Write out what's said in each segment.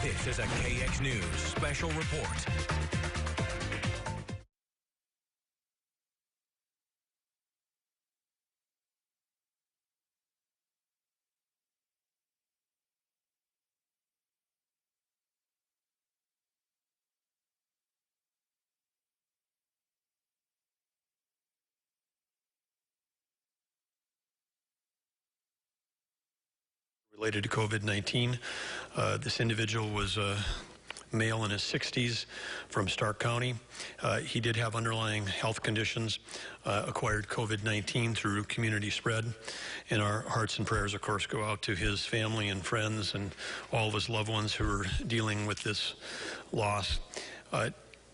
This is a KX News special report. Related to COVID-19. This individual was a male in his 60s from Stark County. He did have underlying health conditions, acquired COVID-19 through community spread. And our hearts and prayers, of course, go out to his family and friends and all of his loved ones who are dealing with this loss.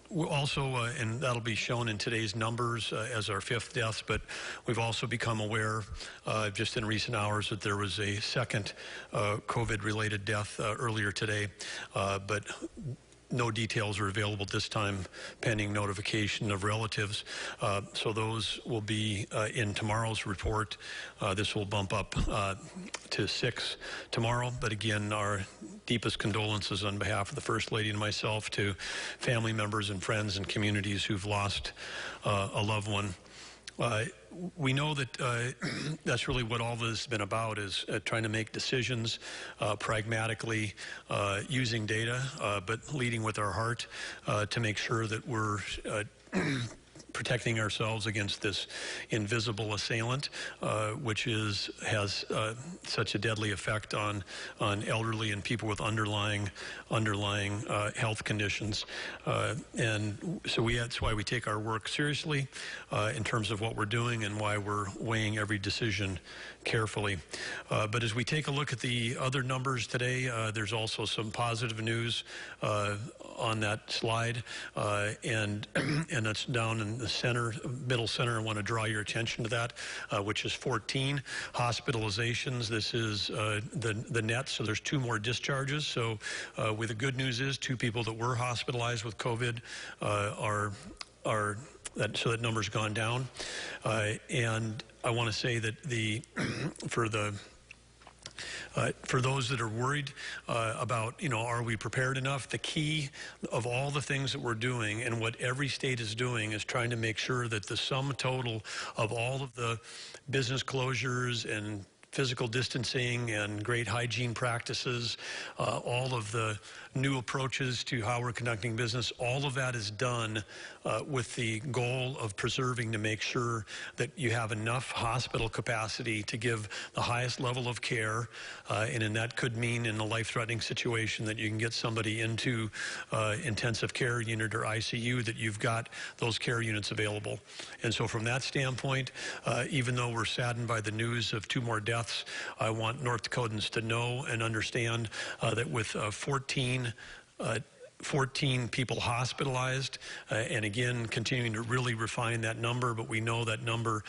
We'll also, and that'll be shown in today's numbers as our 5th death, but we've also become aware just in recent hours that there was a second COVID-related death earlier today, but no details are available at this time, pending notification of relatives. So those will be in tomorrow's report. This will bump up to 6 tomorrow. But again, our deepest condolences on behalf of the First Lady and myself to family members and friends and communities who've lost a loved one. We know that that's really what all of this has been about, is trying to make decisions pragmatically, using data, but leading with our heart to make sure that we're protecting ourselves against this invisible assailant, which has such a deadly effect on elderly and people with underlying health conditions. And so that's why we take our work seriously in terms of what we're doing and why we're weighing every decision carefully. But as we take a look at the other numbers today, there's also some positive news on that slide, and that's down in the center, middle center. I want to draw your attention to that, which is 14 hospitalizations. This is the net, so there's 2 more discharges. So with the good news is 2 people that were hospitalized with COVID so that number's gone down. And I want to say that for those that are worried about, are we prepared enough? The key of all the things that we're doing and what every state is doing is trying to make sure that the sum total of all of the business closures and physical distancing and great hygiene practices, all of the new approaches to how we're conducting business, all of that is done with the goal of preserving to make sure that you have enough hospital capacity to give the highest level of care, and that could mean in a life-threatening situation that you can get somebody into intensive care unit or ICU, that you've got those care units available. And so from that standpoint, even though we're saddened by the news of 2 more deaths, I want North Dakotans to know and understand that with 14 people hospitalized, and again, continuing to really refine that number, but we know that number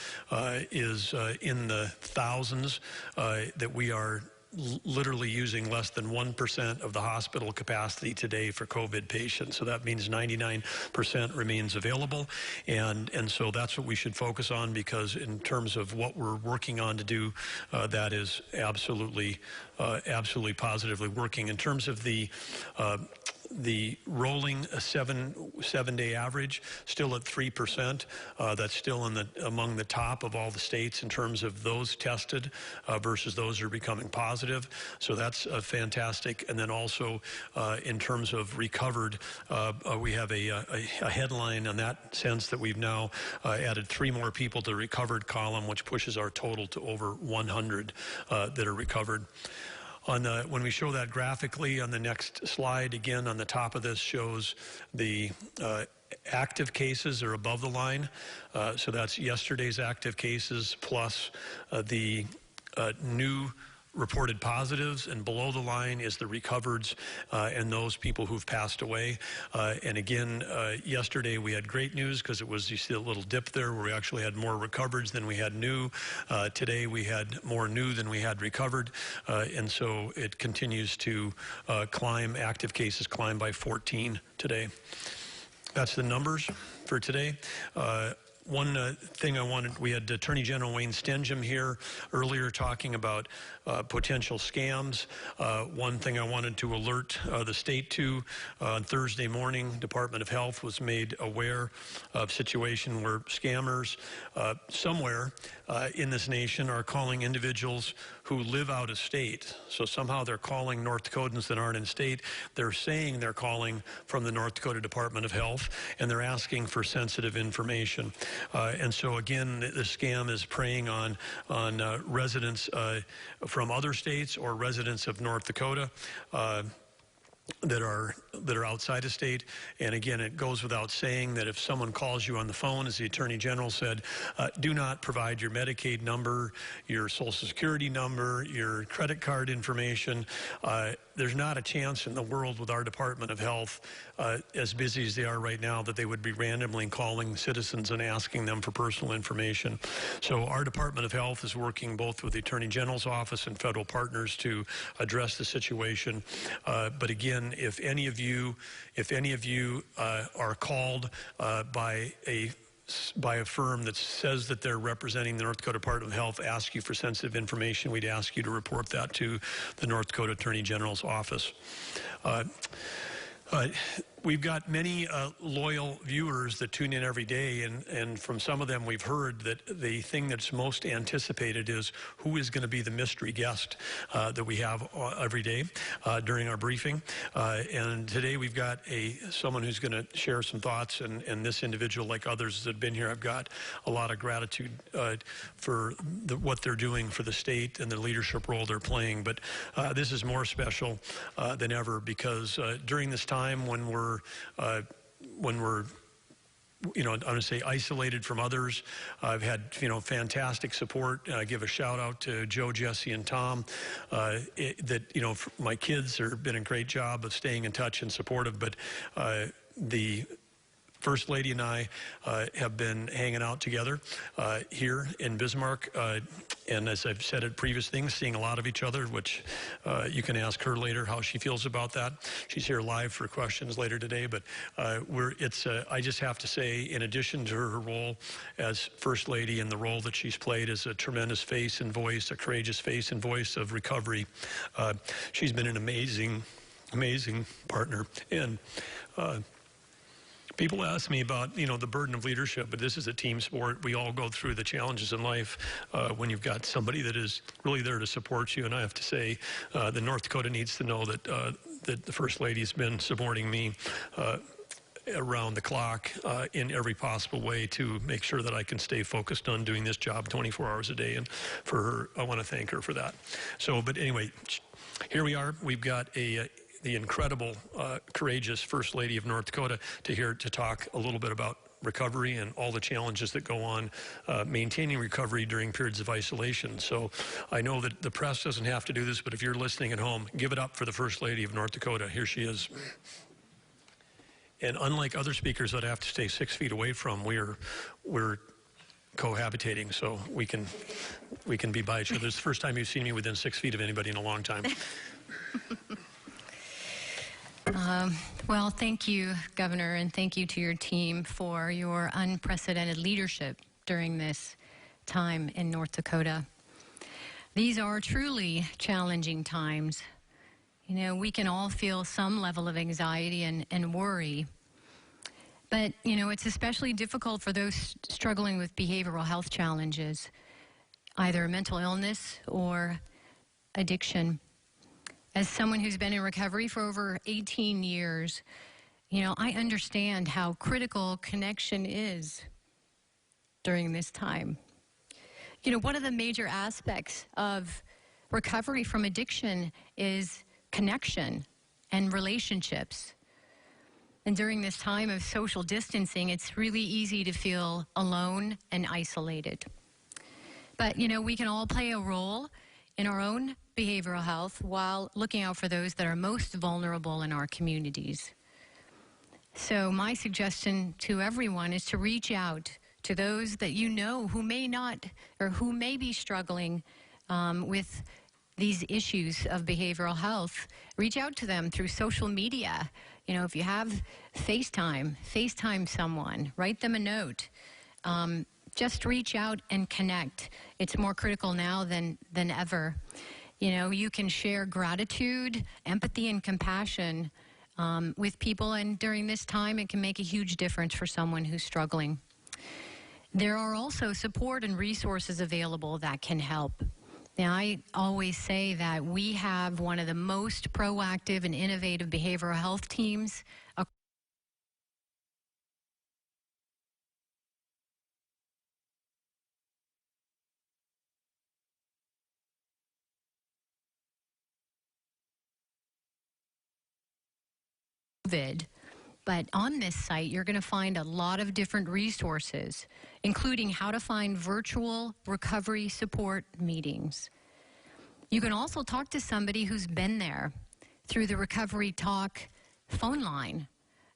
is in the thousands, that we are literally using less than 1% of the hospital capacity today for COVID patients. So that means 99% remains available. And so that's what we should focus on, because in terms of what we're working on to do, that is absolutely positively working. In terms of the rolling seven-day average, still at 3%. That's still among the top of all the states in terms of those tested versus those who are becoming positive. So that's fantastic. And then also in terms of recovered, we have a headline on that sense that we've now added 3 more people to the recovered column, which pushes our total to over 100 that are recovered. When we show that graphically on the next slide, again, on the top of this shows the active cases are above the line. So that's yesterday's active cases plus the new reported positives, and below the line is the recovereds and those people who've passed away. And again, yesterday we had great news because it was, you see a little dip there where we actually had more recovereds than we had new. Today we had more new than we had recovered. And so it continues to climb. Active cases climb by 14 today. That's the numbers for today. One thing we had Attorney General Wayne Stenehjem here earlier talking about potential scams. One thing I wanted to alert the state to, on Thursday morning, Department of Health was made aware of a situation where scammers somewhere in this nation are calling individuals who live out of state. So somehow they're calling North Dakotans that aren't in state. They're saying they're calling from the North Dakota Department of Health, and they're asking for sensitive information. And so again, the scam is preying on residents from other states or residents of North Dakota that are outside of state. And again, it goes without saying that if someone calls you on the phone, as the Attorney General said, do not provide your Medicaid number, your Social Security number, your credit card information. There's not a chance in the world with our Department of Health, as busy as they are right now, that they would be randomly calling citizens and asking them for personal information. So our Department of Health is working both with the Attorney General's office and federal partners to address the situation. But again, if any of you are called by a firm that says that they're representing the North Dakota Department of Health, ask you for sensitive information, we'd ask you to report that to the North Dakota Attorney General's office. We've got many loyal viewers that tune in every day, and from some of them we've heard that the thing that's most anticipated is who is going to be the mystery guest that we have every day during our briefing. And today we've got someone who's going to share some thoughts, and this individual, like others that have been here, I've got a lot of gratitude for what they're doing for the state and the leadership role they're playing. But this is more special than ever, because during this time when we're I'm going to say isolated from others. I've had, fantastic support. I give a shout out to Joe, Jesse, and Tom. My kids have been a great job of staying in touch and supportive, but the First Lady and I have been hanging out together here in Bismarck. And as I've said at previous things, seeing a lot of each other, which you can ask her later how she feels about that. She's here live for questions later today. But I just have to say, in addition to her role as First Lady and the role that she's played as a tremendous face and voice, a courageous face and voice of recovery, she's been an amazing, amazing partner. And people ask me about, the burden of leadership, but this is a team sport. We all go through the challenges in life when you've got somebody that is really there to support you. And I have to say, the North Dakota needs to know that the First Lady has been supporting me around the clock in every possible way to make sure that I can stay focused on doing this job 24 hours a day. And for her, I want to thank her for that. So, but anyway, here we are. We've got the incredible, courageous First Lady of North Dakota to talk a little bit about recovery and all the challenges that go on maintaining recovery during periods of isolation. So I know that the press doesn't have to do this, but if you're listening at home, give it up for the First Lady of North Dakota. Here she is. And unlike other speakers that I have to stay 6 feet away from, we're cohabitating, so we can be by each other. It's the first time you've seen me within 6 feet of anybody in a long time. Well, thank you, Governor, and thank you to your team for your unprecedented leadership during this time in North Dakota. These are truly challenging times. We can all feel some level of anxiety and worry. But, it's especially difficult for those struggling with behavioral health challenges, either mental illness or addiction. As someone who's been in recovery for over 18 years, I understand how critical connection is during this time. One of the major aspects of recovery from addiction is connection and relationships. And during this time of social distancing, it's really easy to feel alone and isolated. But, we can all play a role in our own behavioral health while looking out for those that are most vulnerable in our communities. So my suggestion to everyone is to reach out to those that who may not or who may be struggling with these issues of behavioral health. Reach out to them through social media. If you have FaceTime someone, write them a note. just reach out and connect. It's more critical now than ever. You know, you can share gratitude, empathy, and compassion with people, and during this time, it can make a huge difference for someone who's struggling. There are also support and resources available that can help. Now, I always say that we have one of the most proactive and innovative behavioral health teams COVID. But on this site, you're going to find a lot of different resources, including how to find virtual recovery support meetings. You can also talk to somebody who's been there through the Recovery Talk phone line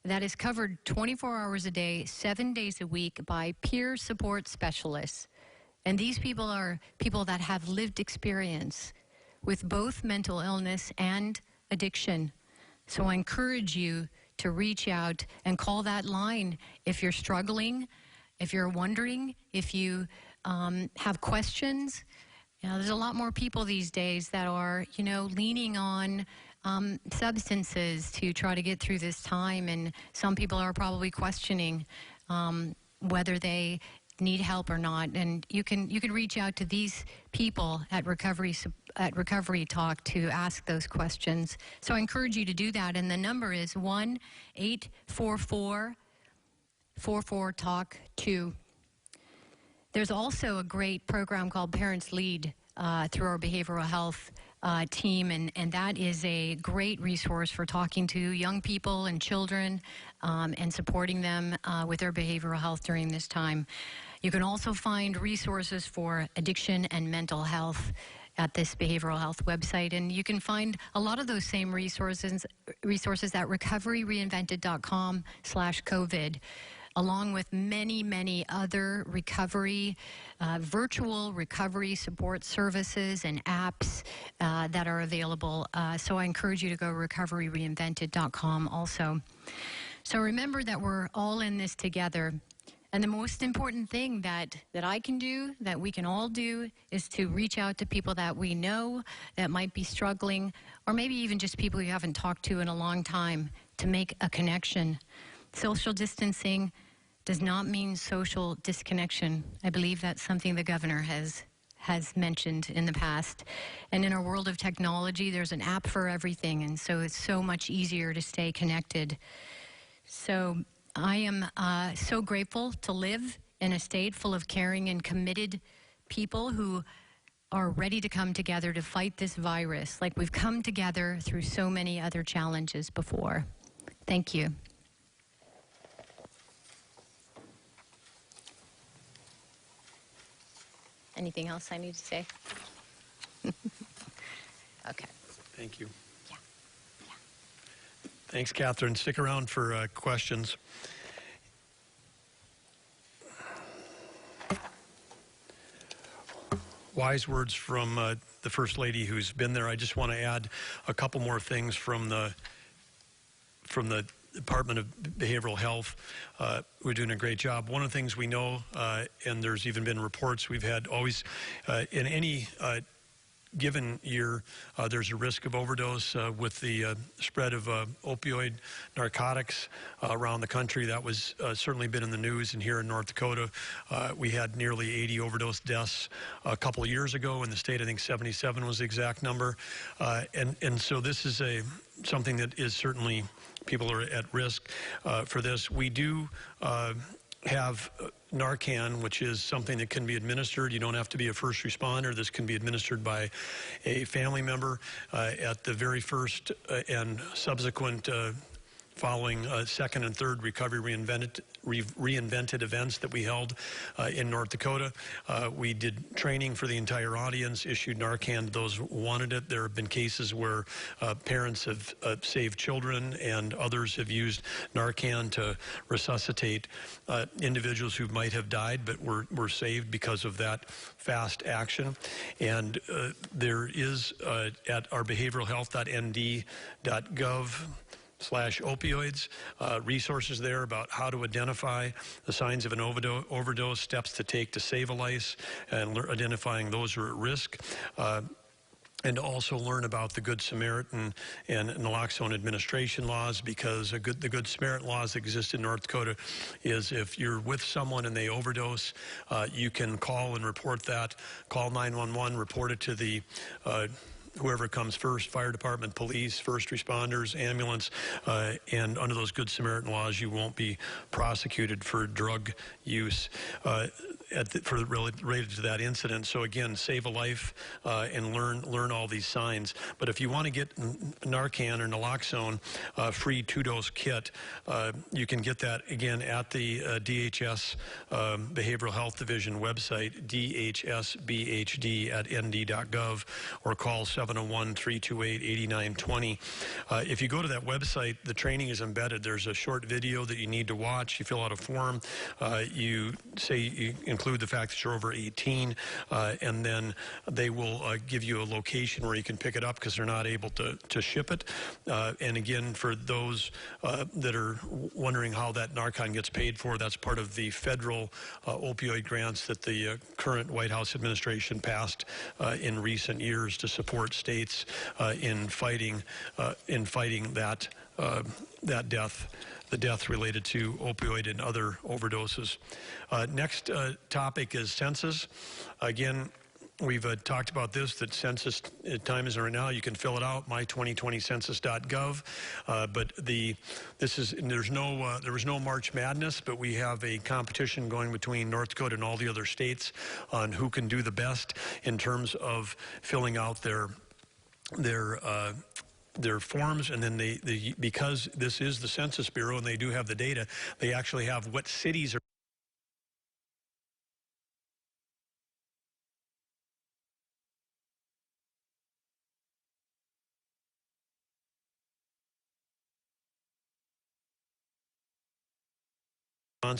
that is covered 24 hours a day, 7 days a week by peer support specialists. And these people are people that have lived experience with both mental illness and addiction. So I encourage you to reach out and call that line if you're struggling, if you're wondering, if you have questions. You know, there's a lot more people these days that are, you know, leaning on substances to try to get through this time, and some people are probably questioning whether they need help or not. And you can reach out to these people at Recovery Talk to ask those questions. So I encourage you to do that, and the number is 1-844-44-TALK-2. There's also a great program called Parents Lead through our behavioral health team, and that is a great resource for talking to young people and children and supporting them with their behavioral health during this time. You can also find resources for addiction and mental health at this behavioral health website, and you can find a lot of those same resources at recoveryreinvented.com/COVID, along with many, many other recovery, virtual recovery support services and apps that are available. So I encourage you to go to recoveryreinvented.com also. So remember that we're all in this together. And the most important thing that I can do, that we can all do, is to reach out to people that we know that might be struggling, or maybe even just people you haven't talked to in a long time, to make a connection. Social distancing does not mean social disconnection. I believe that's something the governor has mentioned in the past. And in our world of technology, there's an app for everything, and so it's so much easier to stay connected. So I am so grateful to live in a state full of caring and committed people who are ready to come together to fight this virus like we've come together through so many other challenges before. Thank you. Anything else I need to say? Okay. Thank you. Yeah. Thanks, Catherine. Stick around for questions. Wise words from the First Lady who's been there. I just want to add a couple more things from the Department of Behavioral Health. We're doing a great job. One of the things we know, and there's even been reports we've had always, in any given year, there's a risk of overdose with the spread of opioid narcotics around the country. That was certainly been in the news, and here in North Dakota, we had nearly 80 overdose deaths a couple of years ago. In the state, I think 77 was the exact number. And so this is something that is certainly, people are at risk for this. We do have Narcan, which is something that can be administered. You don't have to be a first responder. This can be administered by a family member at the very first and subsequent following second and third Recovery Reinvented events that we held in North Dakota. We did training for the entire audience, issued Narcan to those who wanted it. There have been cases where parents have saved children, and others have used Narcan to resuscitate individuals who might have died but were saved because of that fast action. And there is at our behavioralhealth.nd.gov NARCAN.gov/opioids. Resources there about how to identify the signs of an overdose, steps to take to save a life, and identifying those who are at risk. And to also learn about the Good Samaritan and naloxone administration laws, because the Good Samaritan laws that exist in North Dakota is if you're with someone and they overdose, you can call and report that. Call 911, report it to the whoever comes first, fire department, police, first responders, ambulance, and under those Good Samaritan laws, you won't be prosecuted for drug use related to that incident. So again, save a life and learn all these signs. But if you want to get Narcan or naloxone free 2-dose kit, you can get that again at the DHS Behavioral Health Division website, dhsbhd@nd.gov, or call 701-328-8920. If you go to that website, the training is embedded. There's a short video that you need to watch. You fill out a form. You say you include the fact that you're over 18, and then they will give you a location where you can pick it up because they're not able to ship it. And again, for those that are wondering how that Narcan gets paid for, that's part of the federal opioid grants that the current White House administration passed in recent years to support states in fighting that death. The death related to opioid and other overdoses. Next topic is census. Again, we've talked about this, that census time is right now. You can fill it out, my2020census.gov. But there was no March Madness, but we have a competition going between North Dakota and all the other states on who can do the best in terms of filling out their forms, and then because this is the Census Bureau and they do have the data, they actually have what cities are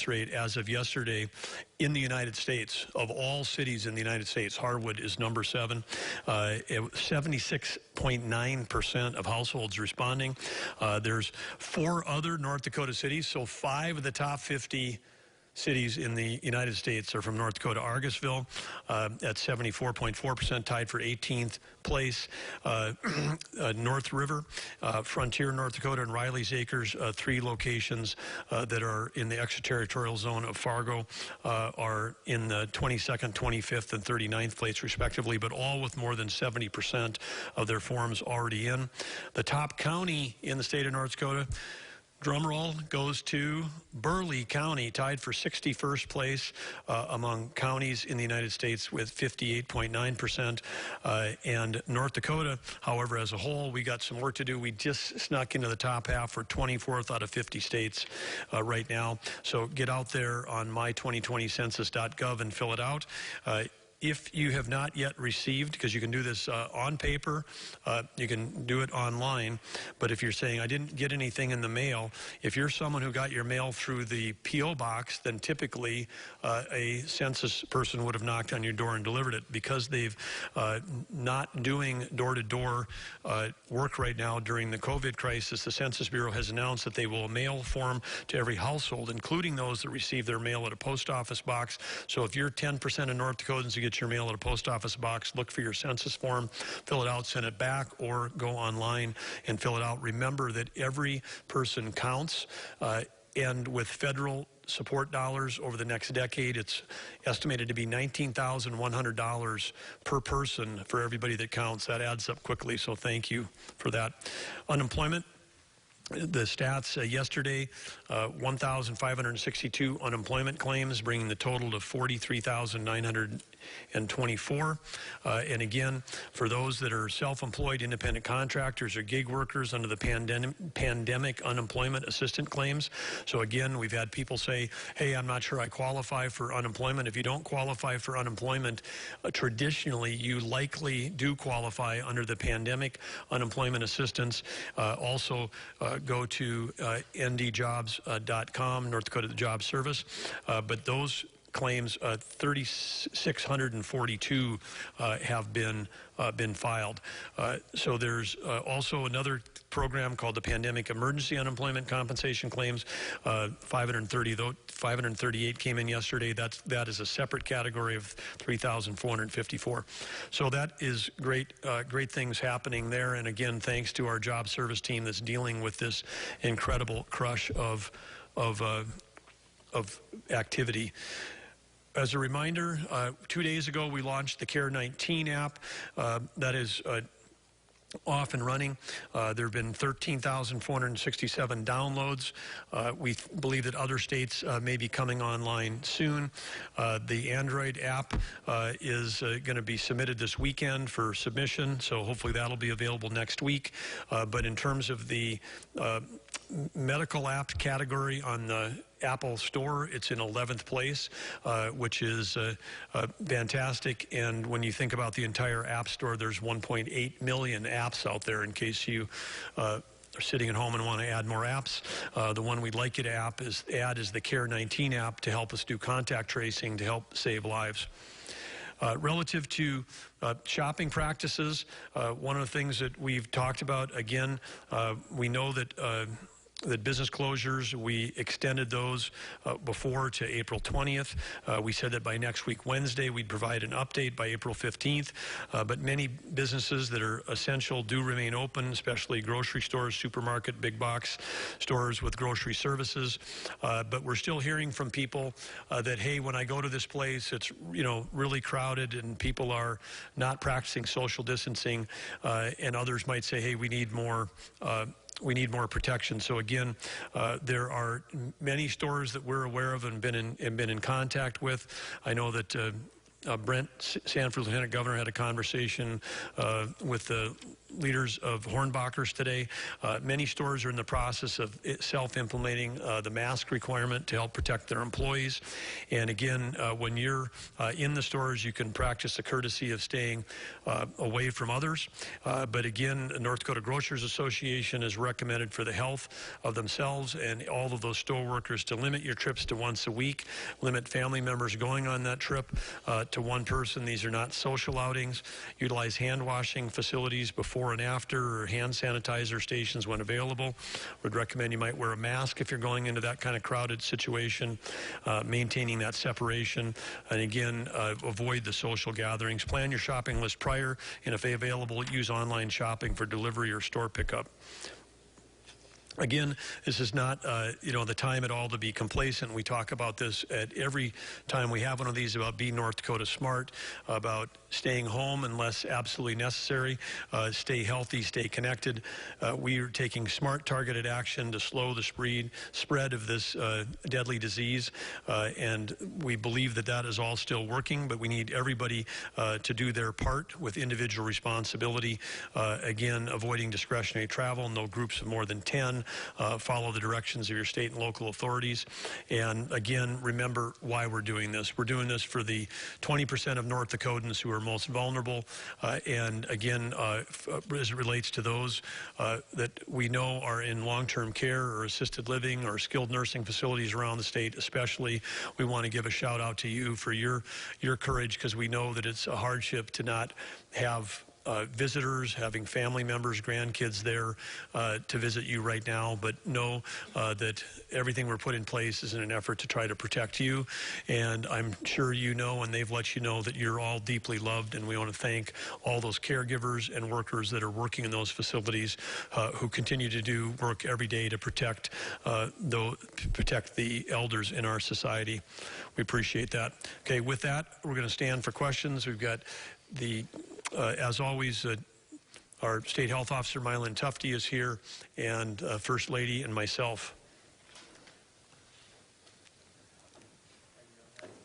rate as of yesterday in the United States. Of all cities in the United States, Harwood is number 7. 76.9% of households responding. There's 4 other North Dakota cities, so 5 of the top 50 cities in the United States are from North Dakota. Argosville at 74.4%, tied for 18th place. North River, Frontier, North Dakota, and Riley's Acres, 3 locations that are in the extraterritorial zone of Fargo, are in the 22nd, 25th, and 39th place, respectively, but all with more than 70% of their forms already in. The top county in the state of North Dakota, drumroll, goes to Burleigh County, tied for 61st place among counties in the United States with 58.9%. And North Dakota, however, as a whole, we got some work to do. We just snuck into the top half. We're 24th out of 50 states right now. So get out there on my2020census.gov and fill it out. If you have not yet received, because you can do this on paper, you can do it online, but if you're saying, I didn't get anything in the mail, if you're someone who got your mail through the P.O. box, then typically a census person would have knocked on your door and delivered it. Because they've not doing door-to-door work right now during the COVID crisis, the Census Bureau has announced that they will mail a form to every household, including those that receive their mail at a post office box. So if you're 10% of North Dakotans who get your mail at a post office box, look for your census form, fill it out, send it back, or go online and fill it out. Remember that every person counts, and with federal support dollars over the next decade, it's estimated to be $19,100 per person for everybody that counts. That adds up quickly, so thank you for that. Unemployment. The stats yesterday, 1,562 unemployment claims, bringing the total to 43,924. And again, for those that are self-employed, independent contractors, or gig workers under the pandemic unemployment assistance claims. So again, we've had people say, hey, I'm not sure I qualify for unemployment. If you don't qualify for unemployment, traditionally, you likely do qualify under the pandemic unemployment assistance. Also, go to ndjobs.com, North Dakota Job Service. But those claims, 3,642 have been filed. So there's also another program called the Pandemic Emergency Unemployment Compensation Claims. 538 came in yesterday. That is a separate category of 3,454. So that is great things happening there. And again, thanks to our job service team that's dealing with this incredible crush of activity. As a reminder, 2 days ago we launched the Care 19 app. That is off and running. There have been 13,467 downloads. We believe that other states may be coming online soon. The Android app is going to be submitted this weekend for submission, so hopefully that'll be available next week. But in terms of the medical app category on the Apple Store, it's in 11th place, which is fantastic. And when you think about the entire App Store, there's 1.8 million apps out there in case you are sitting at home and want to add more apps. The one we'd like you to add is the Care 19 app to help us do contact tracing to help save lives. Relative to shopping practices, one of the things that we've talked about, again, we know that business closures, we extended those before to April 20th. We said that by next week, Wednesday, we'd provide an update by April 15th. But many businesses that are essential do remain open, especially grocery stores, supermarket, big box stores with grocery services. But we're still hearing from people that, hey, when I go to this place, it's really crowded and people are not practicing social distancing. And others might say, hey, we need more protection. So again, there are many stores that we're aware of and been in contact with. I know that Brent Sanford, Lieutenant Governor, had a conversation with the leaders of Hornbachers today. Many stores are in the process of self-implementing the mask requirement to help protect their employees. And again, when you're in the stores, you can practice the courtesy of staying away from others. But again, the North Dakota Grocers Association has recommended for the health of themselves and all of those store workers to limit your trips to once a week, limit family members going on that trip to one person. These are not social outings. Utilize hand washing facilities before and after, or hand sanitizer stations when available. Would recommend you might wear a mask if you're going into that kind of crowded situation, maintaining that separation. And again, avoid the social gatherings. Plan your shopping list prior, and if available, use online shopping for delivery or store pickup. Again, this is not, the time at all to be complacent. We talk about this at every time we have one of these about being North Dakota smart, about staying home unless absolutely necessary, stay healthy, stay connected. We are taking smart, targeted action to slow the spread of this deadly disease, and we believe that that is all still working, but we need everybody to do their part with individual responsibility. Again, avoiding discretionary travel, no groups of more than 10. Follow the directions of your state and local authorities. And again, remember why we're doing this. We're doing this for the 20% of North Dakotans who are most vulnerable. And again, as it relates to those that we know are in long-term care or assisted living or skilled nursing facilities around the state, especially, we want to give a shout out to you for your courage, because we know that it's a hardship to not have visitors, having family members, grandkids there to visit you right now, but know that everything we're put in place is in an effort to try to protect you. And I'm sure you know, and they've let you know, that you're all deeply loved, and we want to thank all those caregivers and workers that are working in those facilities who continue to do work every day to protect the elders in our society. We appreciate that. Okay, with that, we're going to stand for questions. We've got as always, our State Health Officer, Mylyn Tufte, is here, and First Lady and myself.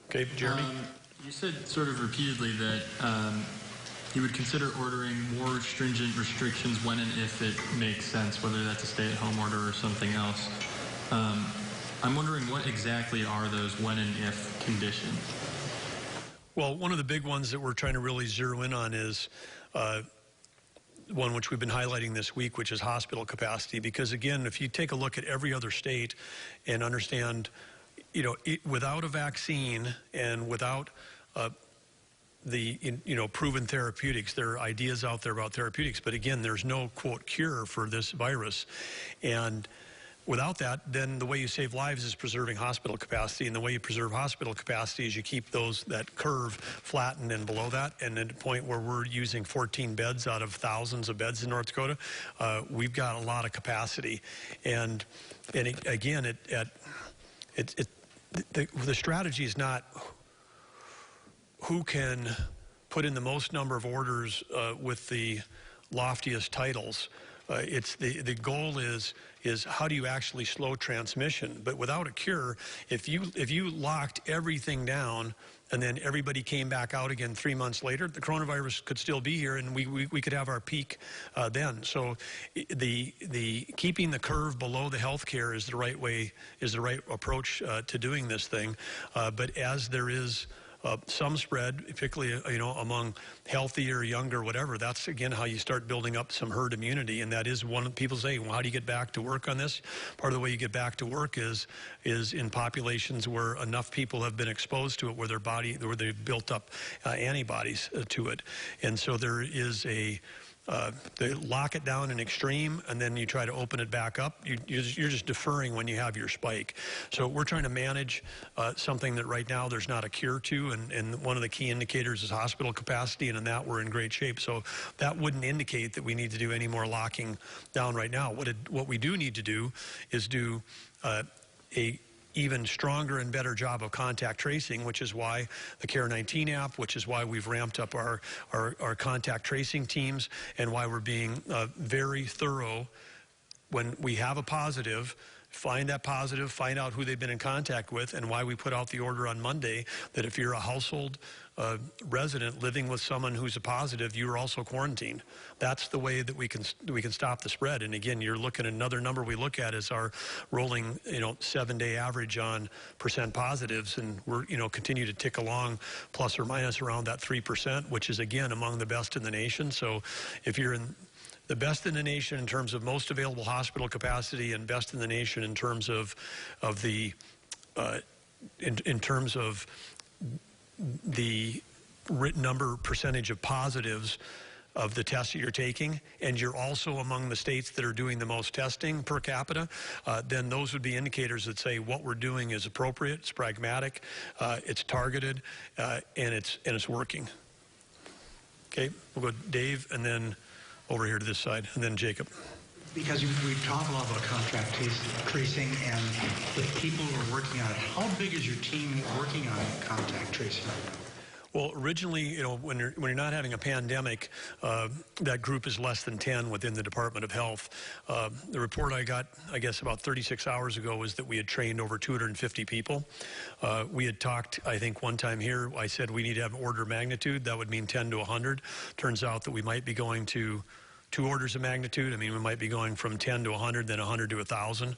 Okay, Jeremy? You said sort of repeatedly that you would consider ordering more stringent restrictions when and if it makes sense, whether that's a stay-at-home order or something else. I'm wondering, what exactly are those when and if conditions? Well, one of the big ones that we're trying to really zero in on is one which we've been highlighting this week, which is hospital capacity. Because again, if you take a look at every other state and understand, without a vaccine and without proven therapeutics. There are ideas out there about therapeutics, but again, there's no, quote, cure for this virus. And without that, then the way you save lives is preserving hospital capacity, and the way you preserve hospital capacity is you keep that curve flattened and below that, and at a point where we're using 14 beds out of thousands of beds in North Dakota, we've got a lot of capacity. And again, the strategy is not who can put in the most number of orders with the loftiest titles. It's the goal is how do you actually slow transmission? But without a cure, if you locked everything down and then everybody came back out again 3 months later, the coronavirus could still be here, and we could have our peak then. So the keeping the curve below the healthcare is the right way, is the right approach to doing this thing. But as there is some spread, particularly among healthier, younger, whatever, that's again how you start building up some herd immunity. And that is one of people say, well, how do you get back to work on this? Part of the way you get back to work is in populations where enough people have been exposed to it, where they've built up antibodies to it. And so there is they lock it down in extreme, and then you try to open it back up. You're just deferring when you have your spike. So we're trying to manage something that right now there's not a cure to, and one of the key indicators is hospital capacity, and in that we're in great shape. So that wouldn't indicate that we need to do any more locking down right now. What we do need to do is do a even stronger and better job of contact tracing, which is why the Care19 app, which is why we've ramped up our contact tracing teams, and why we're being very thorough when we have a positive. Find that positive, find out who they've been in contact with, and why we put out the order on Monday that if you're a household resident living with someone who's a positive, you're also quarantined. That's the way that we can stop the spread. And again, you're looking at another number we look at is our rolling 7-day average on percent positives, and we're continue to tick along plus or minus around that 3%, which is again among the best in the nation. So if you're in the best in the nation in terms of most available hospital capacity, and best in the nation in terms of the percentage of positives of the tests that you're taking, and you're also among the states that are doing the most testing per capita, then those would be indicators that say what we're doing is appropriate, it's pragmatic, it's targeted, and it's working. Okay, we'll go Dave, and then over here to this side, and then Jacob. Because we talk a lot about contact tracing and the people who are working on it. How big is your team working on contact tracing right now? Well, originally, when you're not having a pandemic, that group is less than 10 within the Department of Health. The report I got, I guess, about 36 hours ago was that we had trained over 250 people. We had talked, I think, one time here, I said we need to have order of magnitude. That would mean 10 to 100. Turns out that we might be going to 2 orders of magnitude. I mean, we might be going from 10 to 100, then 100 to 1,000.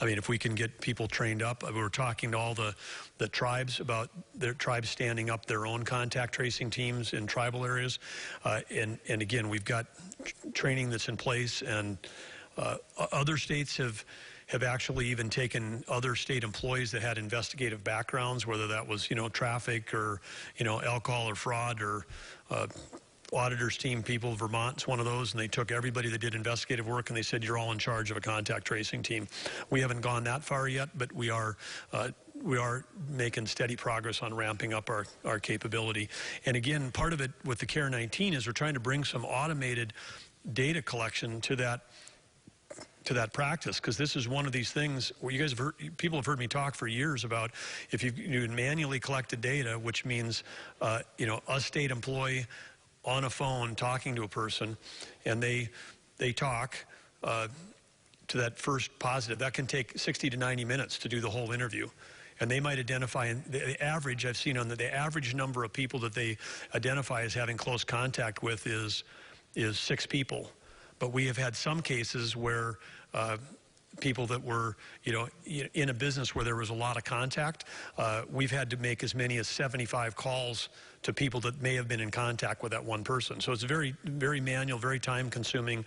I mean, if we can get people trained up. We were talking to all the tribes about their tribes standing up their own contact tracing teams in tribal areas. And again, we've got training that's in place, and other states have actually even taken other state employees that had investigative backgrounds, whether that was, traffic or, alcohol or fraud or auditors team people. Vermont's one of those, and they took everybody that did investigative work and they said, you're all in charge of a contact tracing team. We haven't gone that far yet, but we are making steady progress on ramping up our capability. And again, part of it with the Care19 is we're trying to bring some automated data collection to that practice, because this is one of these things where people have heard me talk for years about if you manually collected data, which means a state employee on a phone talking to a person, and they talk to that first positive. That can take 60 to 90 minutes to do the whole interview. And they might identify, and the average I've seen on the average number of people that they identify as having close contact with is 6 people. But we have had some cases where people that were, in a business where there was a lot of contact, we've had to make as many as 75 calls to people that may have been in contact with that one person. So it's a very, very manual, very time-consuming,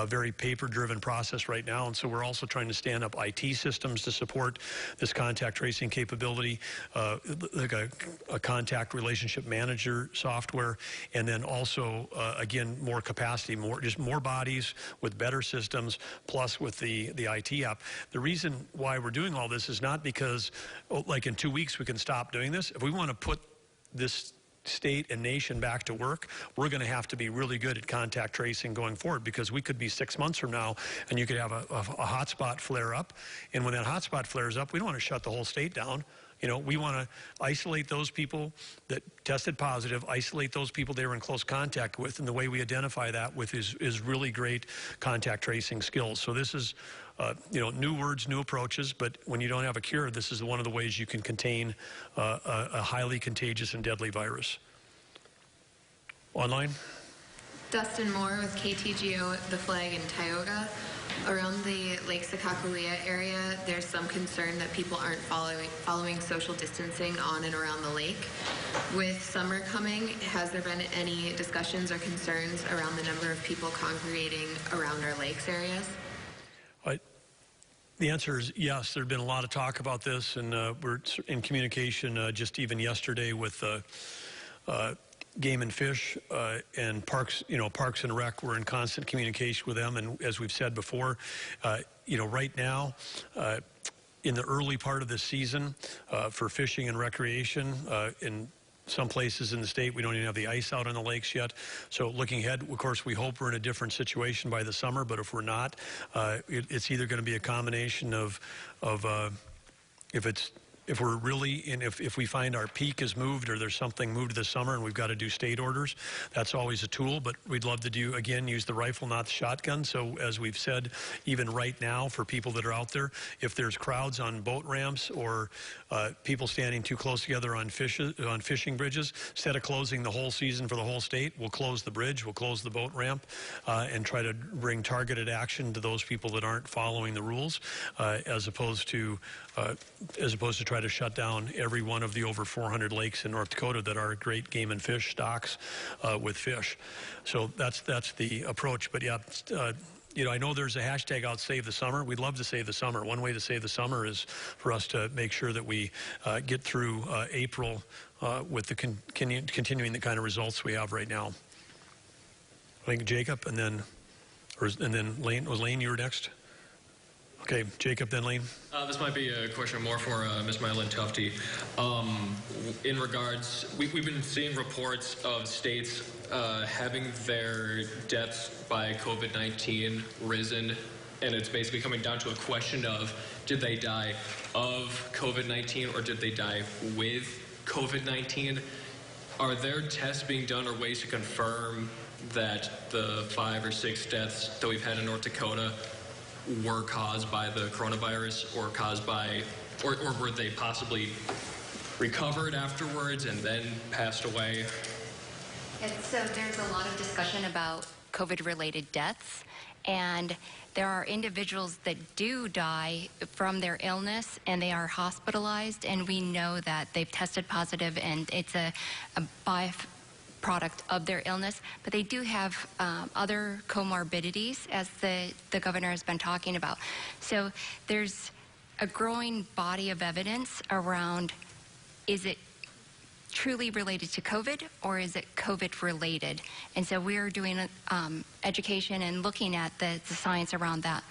very paper-driven process right now. And so we're also trying to stand up IT systems to support this contact tracing capability, like a contact relationship manager software, and then also, again, more capacity, just more bodies with better systems, plus with the IT app. The reason why we're doing all this is not because, like, in 2 weeks we can stop doing this. If we want to put this state and nation back to work, we're going to have to be really good at contact tracing going forward, because we could be 6 months from now and you could have a hotspot flare up. And when that hotspot flares up, we don't want to shut the whole state down. You know, we want to isolate those people that tested positive, isolate those people they were in close contact with, and the way we identify that with is really great contact tracing skills. So this is, you know, new words, new approaches, but when you don't have a cure, this is one of the ways you can contain a highly contagious and deadly virus. Online? Dustin Moore with KTGO, The Flag in Tioga. Around the Lake Sakakawea area, there's some concern that people aren't following social distancing on and around the lake. With summer coming, has there been any discussions or concerns around the number of people congregating around our lakes areas? The answer is yes. There's been a lot of talk about this, and we're in communication just even yesterday with Game and Fish and Parks, you know, Parks and Rec. We're in constant communication with them, and as we've said before, you know, right now, in the early part of the season for fishing and recreation, in some places in the state, we don't even have the ice out on the lakes yet. So looking ahead, of course, we hope we're in a different situation by the summer, but if we're not, it's either going to be a combination of if we're really in, if we find our peak is moved or there's something moved this summer and we've got to do state orders, that's always a tool. But we'd love to do, again, use the rifle, not the shotgun. So as we've said, even right now for people that are out there, if there's crowds on boat ramps or people standing too close together on fishing bridges, instead of closing the whole season for the whole state, we'll close the bridge, we'll close the boat ramp, and try to bring targeted action to those people that aren't following the rules, as opposed to try to shut down every one of the over 400 lakes in North Dakota that are great game and fish stocks with fish. So that's the approach. But yeah, you know, I know there's a hashtag out, Save the Summer. We'd love to save the summer. One way to save the summer is for us to make sure that we get through April with the continuing the kind of results we have right now. I think Jacob, and then Lane. Was Lane, you were next? Okay, Jacob, then Lane. This might be a question more for Ms. Mylyn Tufte. In regards, we've been seeing reports of states having their deaths by COVID-19 risen, and it's basically coming down to a question of, did they die of COVID-19 or did they die with COVID-19? Are there tests being done or ways to confirm that the 5 or 6 deaths that we've had in North Dakota were caused by the coronavirus or caused by, or were they possibly recovered afterwards and then passed away? So there's a lot of discussion about COVID-related deaths, and there are individuals that do die from their illness and they are hospitalized, and we know that they've tested positive and it's a byproduct of their illness, but they do have other comorbidities, as the governor has been talking about. So there's a growing body of evidence around, is it truly related to COVID or is it COVID related? And so we're doing education and looking at the science around that.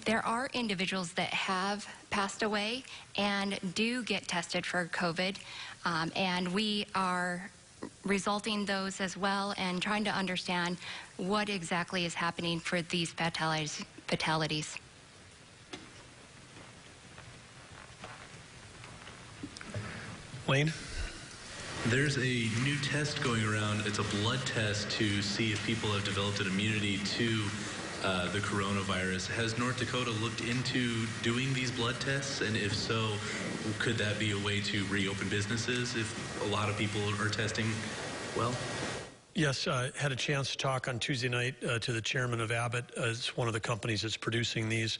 There are individuals that have passed away and do get tested for COVID, and we are resulting those as well and trying to understand what exactly is happening for these fatalities. Lane? There's a new test going around. It's a blood test to see if people have developed an immunity to the coronavirus. Has North Dakota looked into doing these blood tests? And if so, could that be a way to reopen businesses if a lot of people are testing well? Yes, had a chance to talk on Tuesday night to the chairman of Abbott. It's one of the companies that's producing these.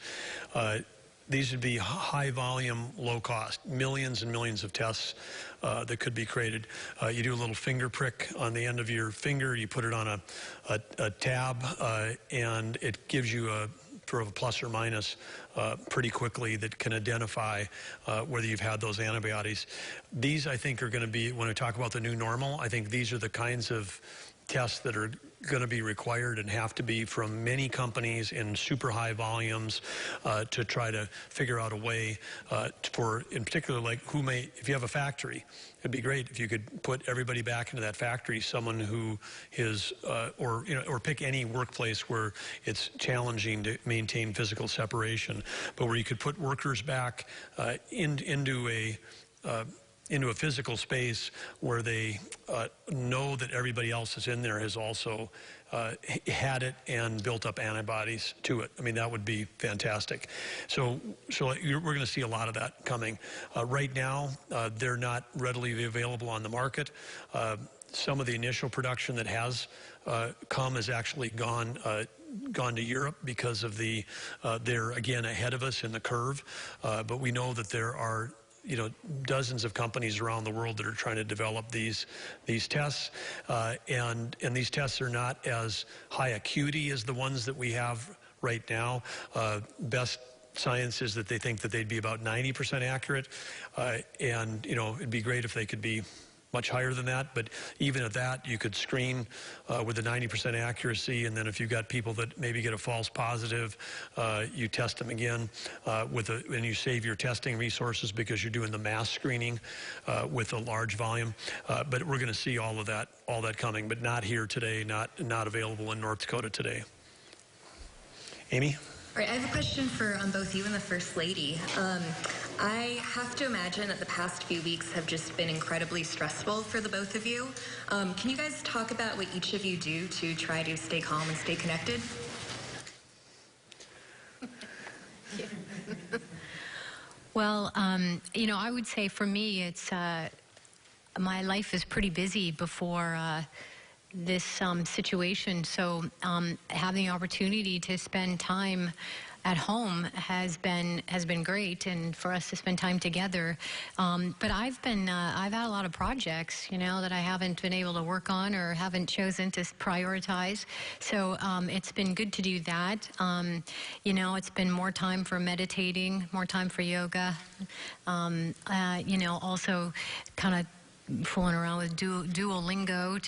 these would be high volume, low cost, millions and millions of tests that could be created. You do a little finger prick on the end of your finger, you put it on a tab, and it gives you a sort of a plus or minus pretty quickly that can identify whether you've had those antibodies. These, I think, are going to be, when I talk about the new normal, I think these are the kinds of tests that are going to be required and have to be from many companies in super high volumes to try to figure out a way for, in particular, like if you have a factory, it'd be great if you could put everybody back into that factory, someone who is, or pick any workplace where it's challenging to maintain physical separation, but where you could put workers back into a physical space where they know that everybody else is in there has also had it and built up antibodies to it. I mean, that would be fantastic. So we're going to see a lot of that coming. Right now, they're not readily available on the market. Some of the initial production that has come has actually gone to Europe because of they're again ahead of us in the curve. But we know that there are dozens of companies around the world that are trying to develop these tests, and these tests are not as high acuity as the ones that we have right now. Best science is that they think that they'd be about 90% accurate, and it'd be great if they could be much higher than that, but even at that, you could screen with a 90% accuracy, and then if you've got people that maybe get a false positive, you test them again and you save your testing resources because you're doing the mass screening with a large volume. But we're going to see all that coming, but not here today, not available in North Dakota today. Amy? All right, I have a question for both you and the First Lady. I have to imagine that the past few weeks have just been incredibly stressful for the both of you. Can you guys talk about what each of you do to try to stay calm and stay connected? Well, I would say for me, it's my life is pretty busy before this situation. So having the opportunity to spend time at home has been great, and for us to spend time together. But I've had a lot of projects, that I haven't been able to work on or haven't chosen to prioritize. So it's been good to do that. It's been more time for meditating, more time for yoga. Also kind of fooling around with Duolingo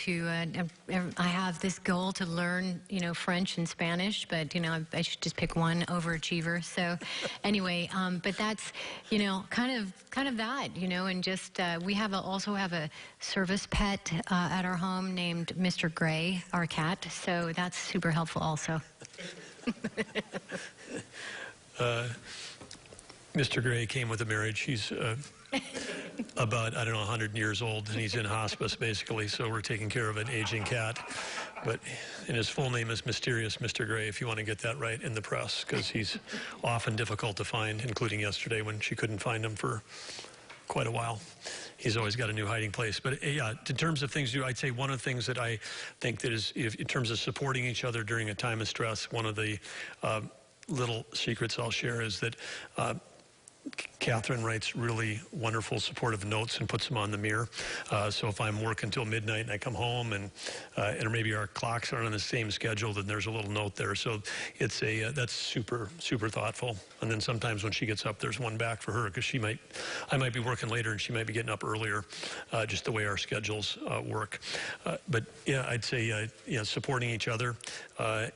I have this goal to learn, French and Spanish, but, I should just pick one, overachiever. So anyway, but that's, kind of that, and just, we also have a service pet at our home named Mr. Gray, our cat. So that's super helpful also. Mr. Gray came with a marriage. He's about, 100 years old, and he's in hospice, basically, so we're taking care of an aging cat. And his full name is Mysterious Mr. Gray, if you want to get that right in the press, because he's often difficult to find, including yesterday when she couldn't find him for quite a while. He's always got a new hiding place. But yeah, in terms of things to do, I'd say one of the things that I think that is, in terms of supporting each other during a time of stress, one of the little secrets I'll share is that Catherine writes really wonderful supportive notes and puts them on the mirror. So if I'm working till midnight and I come home and maybe our clocks aren't on the same schedule, then there's a little note there. So it's that's super, super thoughtful. And then sometimes when she gets up, there's one back for her because I might be working later and she might be getting up earlier, just the way our schedules work. But yeah, I'd say supporting each other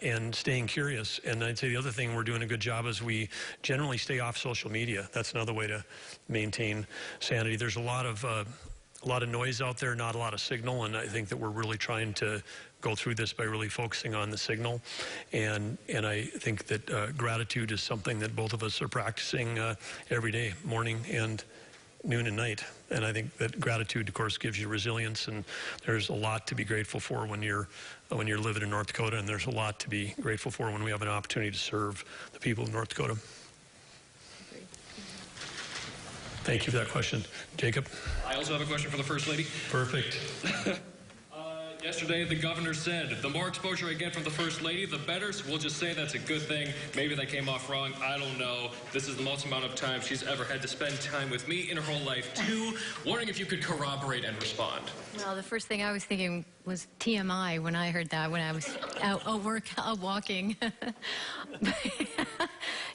and staying curious. And I'd say the other thing we're doing a good job is we generally stay off social media. That's another way to maintain sanity. There's a lot of noise out there, not a lot of signal, and I think that we're really trying to go through this by really focusing on the signal. And I think that gratitude is something that both of us are practicing every day, morning and noon and night. And I think that gratitude, of course, gives you resilience, and there's a lot to be grateful for when you're living in North Dakota, and there's a lot to be grateful for when we have an opportunity to serve the people of North Dakota. Thank you for that question. Jacob? I also have a question for the First Lady. Perfect. Yesterday, the governor said, the more exposure I get from the First Lady, the better. So we'll just say that's a good thing. Maybe that came off wrong. I don't know. This is the most amount of time she's ever had to spend time with me in her whole life, too. Wondering if you could corroborate and respond. Well, the first thing I was thinking was TMI when I heard that, when I was out walking.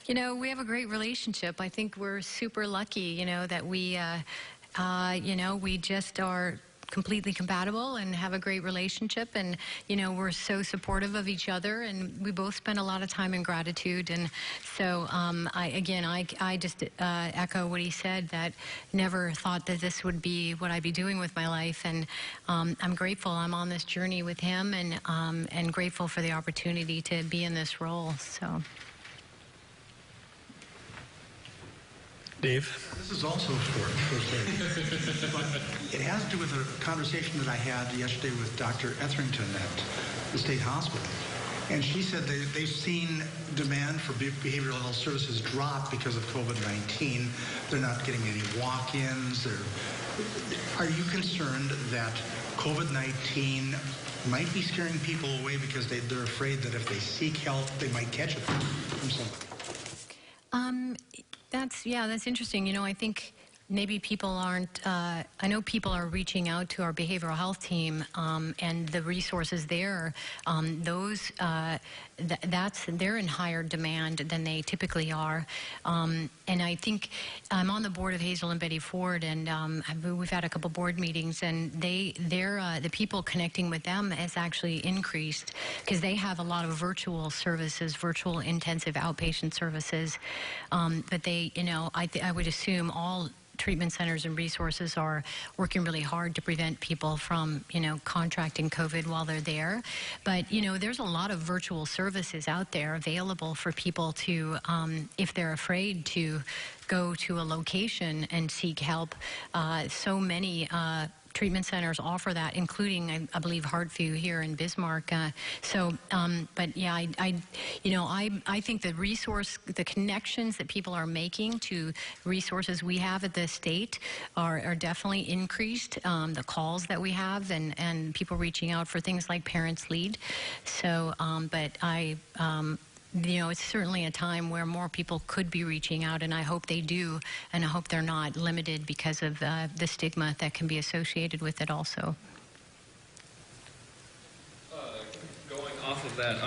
You know, we have a great relationship. I think we're super lucky, you know, that we, you know, we just are completely compatible and have a great relationship, and you know, we're so supportive of each other, and we both spend a lot of time in gratitude. And so I just echo what he said, that never thought that this would be what I'd be doing with my life, and I'm grateful I'm on this journey with him, and grateful for the opportunity to be in this role. So Dave? This is also for First Lady. But it has to do with a conversation that I had yesterday with Dr. Etherington at the State Hospital. And she said they've seen demand for behavioral health services drop because of COVID-19. They're not getting any walk-ins. Are you concerned that COVID-19 might be scaring people away because they're afraid that if they seek help, they might catch it from somebody? That's interesting. You know, I think maybe people aren't, I know people are reaching out to our behavioral health team, and the resources there, they're in higher demand than they typically are. And I think I'm on the board of Hazel and Betty Ford, and we've had a couple board meetings, and the people connecting with them has actually increased, because they have a lot of virtual services, virtual intensive outpatient services. But they, you know, I would assume all treatment centers and resources are working really hard to prevent people from, you know, contracting COVID while they're there. But, you know, there's a lot of virtual services out there available for people to, if they're afraid to go to a location and seek help. So many treatment centers offer that, including, I believe, Heartview here in Bismarck. But yeah, I think the connections that people are making to resources we have at the state are definitely increased. The calls that we have, and people reaching out for things like Parents Lead. So, you know, it's certainly a time where more people could be reaching out, and I hope they do, and I hope they're not limited because of the stigma that can be associated with it also. Going off of that,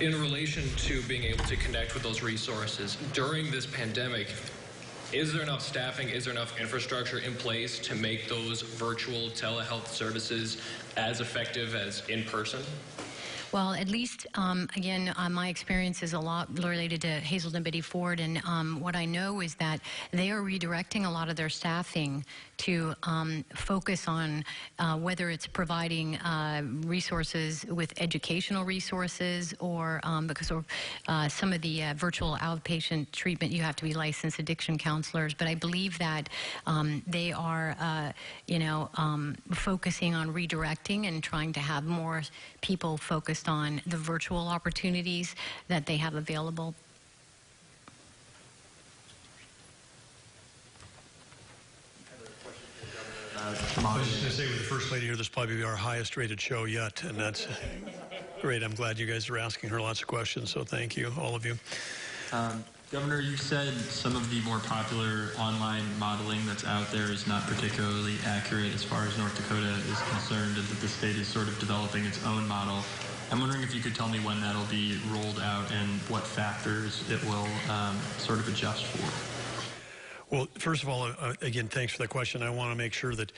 in relation to being able to connect with those resources during this pandemic, is there enough staffing, is there enough infrastructure in place to make those virtual telehealth services as effective as in person? Well, at least, again, my experience is a lot related to Hazel and Betty Ford, and what I know is that they are redirecting a lot of their staffing to focus on whether it's providing resources with educational resources, or because of some of the virtual outpatient treatment, you have to be licensed addiction counselors. But I believe that they are, focusing on redirecting and trying to have more people focused on the virtual opportunities that they have available. I was just going to say, with the First Lady here, this will probably be our highest rated show yet, and that's great. I'm glad you guys are asking her lots of questions, so thank you, all of you. Governor, you said some of the more popular online modeling that's out there is not particularly accurate as far as North Dakota is concerned, and that the state is sort of developing its own model. I'm wondering if you could tell me when that'll be rolled out and what factors it will sort of adjust for. Well, first of all, again, thanks for that question. I want to make sure that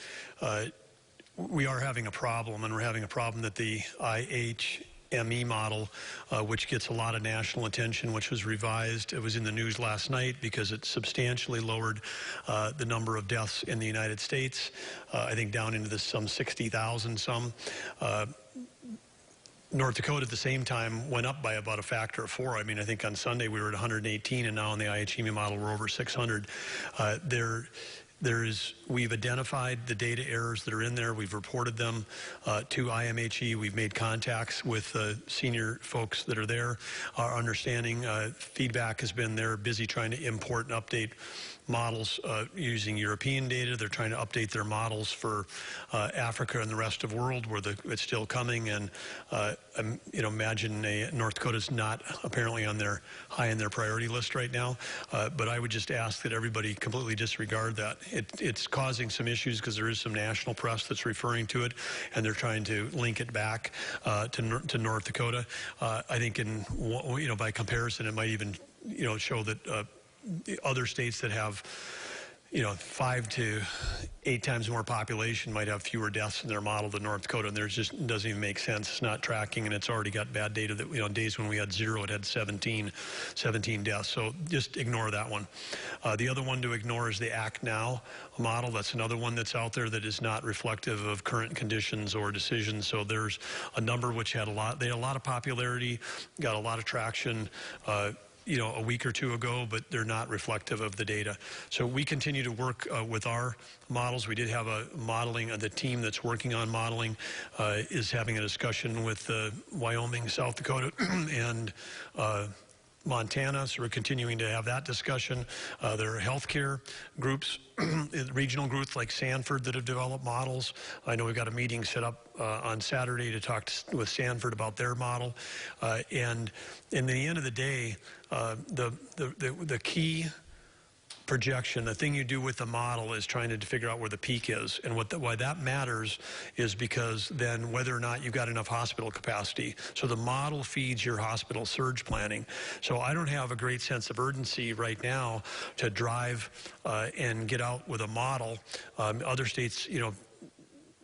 we are having a problem, and we're having a problem that the IHME model, which gets a lot of national attention, which was revised. It was in the news last night because it substantially lowered the number of deaths in the United States, I think down into some 60,000 some. North Dakota at the same time went up by about a factor of 4. I mean, I think on Sunday we were at 118, and now on the IHME model we're over 600. we've identified the data errors that are in there. We've reported them to IMHE. We've made contacts with senior folks that are there. Our understanding, feedback has been they're busy trying to import and update models using European data. They're trying to update their models for Africa and the rest of the world where it's still coming. And imagine North Dakota's not apparently on high in their priority list right now. But I would just ask that everybody completely disregard that. It's causing some issues because there is some national press that's referring to it, and they're trying to link it back to North Dakota. I think by comparison, it might even show that other states that have 5 to 8 times more population might have fewer deaths in their model than North Dakota, and there's just doesn't even make sense. It's not tracking, and it's already got bad data that days when we had 0, it had 17 deaths. So just ignore that one. The other one to ignore is the Act Now model. That's another one that's out there that is not reflective of current conditions or decisions. So there's a number which had they had a lot of popularity, got a lot of traction. A week or two ago, but they're not reflective of the data. So we continue to work with our models. We did have a modeling, the team that's working on modeling is having a discussion with Wyoming, South Dakota, and Montana, so we're continuing to have that discussion. There are healthcare groups, regional groups like Sanford that have developed models. I know we've got a meeting set up on Saturday to talk with Sanford about their model. And in the end of the day, the key projection, the thing you do with the model is trying to figure out where the peak is. And why that matters is because then whether or not you've got enough hospital capacity. So the model feeds your hospital surge planning. So I don't have a great sense of urgency right now to drive and get out with a model. Other states,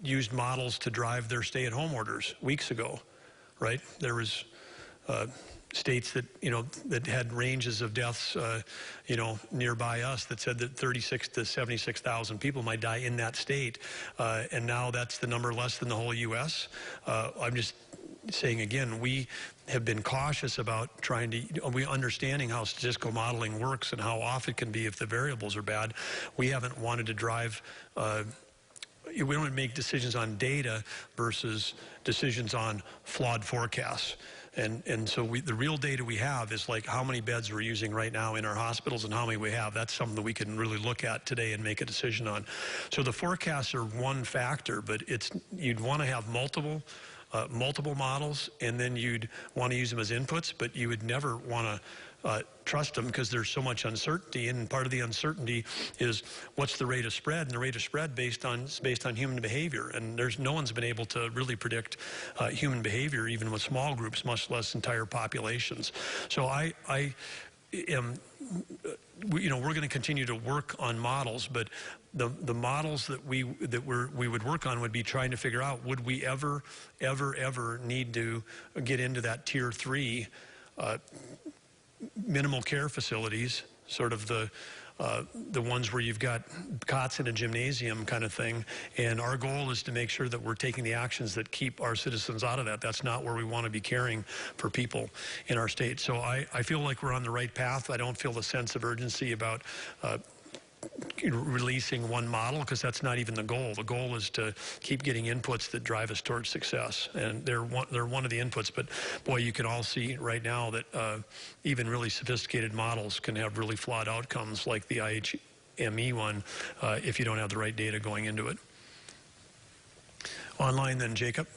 used models to drive their stay-at-home orders weeks ago, right? There was states that that had ranges of deaths nearby us that said that 36,000 to 76,000 people might die in that state, and now that's the number less than the whole U.S. I'm just saying again, we have been cautious about understanding how statistical modeling works and how off it can be if the variables are bad. We haven't wanted to drive. We don't want to make decisions on data versus decisions on flawed forecasts. And so the real data we have is like how many beds we're using right now in our hospitals and how many we have. That's something that we can really look at today and make a decision on. So the forecasts are one factor, but you'd want to have multiple models, and then you'd want to use them as inputs, but you would never want to trust them because there's so much uncertainty, and part of the uncertainty is what's the rate of spread, and the rate of spread based on human behavior, and no one's been able to really predict human behavior even with small groups, much less entire populations. So we're going to continue to work on models, but the models that we would work on would be trying to figure out, would we ever need to get into that tier 3 minimal care facilities, sort of the ones where you've got cots in a gymnasium kind of thing. And our goal is to make sure that we're taking the actions that keep our citizens out of that. That's not where we want to be caring for people in our state. So I feel like we're on the right path. I don't feel the sense of urgency about releasing one model, because that's not even the goal. The goal is to keep getting inputs that drive us towards success, and they're one of the inputs. But boy, you can all see right now that even really sophisticated models can have really flawed outcomes, like the IHME one, if you don't have the right data going into it. Online then, Jacob.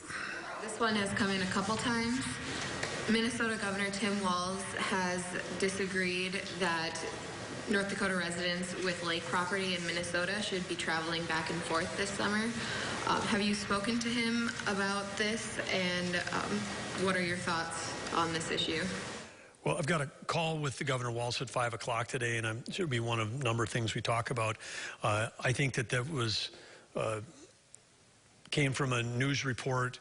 This one has come in a couple times. Minnesota Governor Tim Walz has disagreed that North Dakota residents with lake property in Minnesota should be traveling back and forth this summer. Have you spoken to him about this, and what are your thoughts on this issue? Well, I've got a call with the Governor Walz at 5 o'clock today, and it should be one of a number of things we talk about. I think that was came from a news report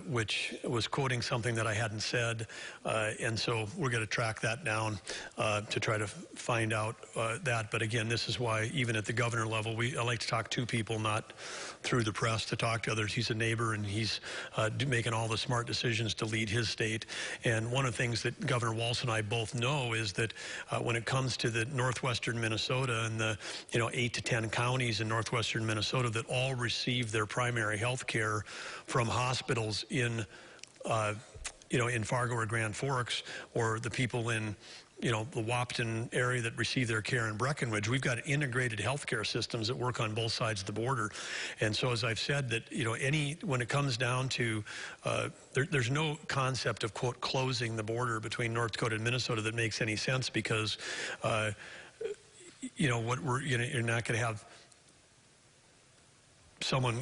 which was quoting something that I hadn't said. And so we're going to track that down to try to find out that. But again, this is why even at the governor level, I like to talk to people, not through the press to talk to others. He's a neighbor, and he's making all the smart decisions to lead his state. And one of the things that Governor Walz and I both know is that when it comes to the northwestern Minnesota and the 8 to 10 counties in northwestern Minnesota that all receive their primary health care from hospitals in in Fargo or Grand Forks, or the people in the Wahpeton area that receive their care in Breckenridge, we've got integrated healthcare systems that work on both sides of the border. And so, as I've said, that when it comes down to, there's no concept of, quote, closing the border between North Dakota and Minnesota that makes any sense, because you're not going to have someone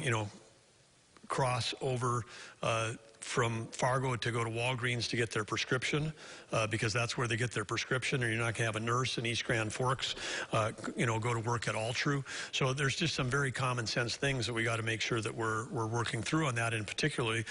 cross over from Fargo to go to Walgreens to get their prescription, because that's where they get their prescription, or you're not going to have a nurse in East Grand Forks, go to work at Altru. So there's just some very common sense things that we got to make sure that we're working through on that. And particularly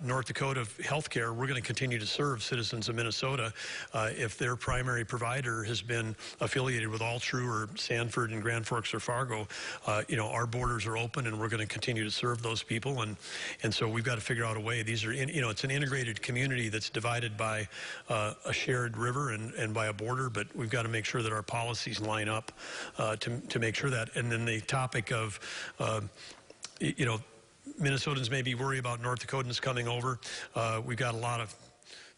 North Dakota healthcare, we're going to continue to serve citizens of Minnesota if their primary provider has been affiliated with Altru or Sanford and Grand Forks or Fargo. Our borders are open, and we're going to continue to serve those people. And so we've got to figure out a way. These are it's an integrated community that's divided by a shared river and by a border, but we've got to make sure that our policies line up to make sure that. And then the topic of, Minnesotans may be worried about North Dakotans coming over. We've got a lot of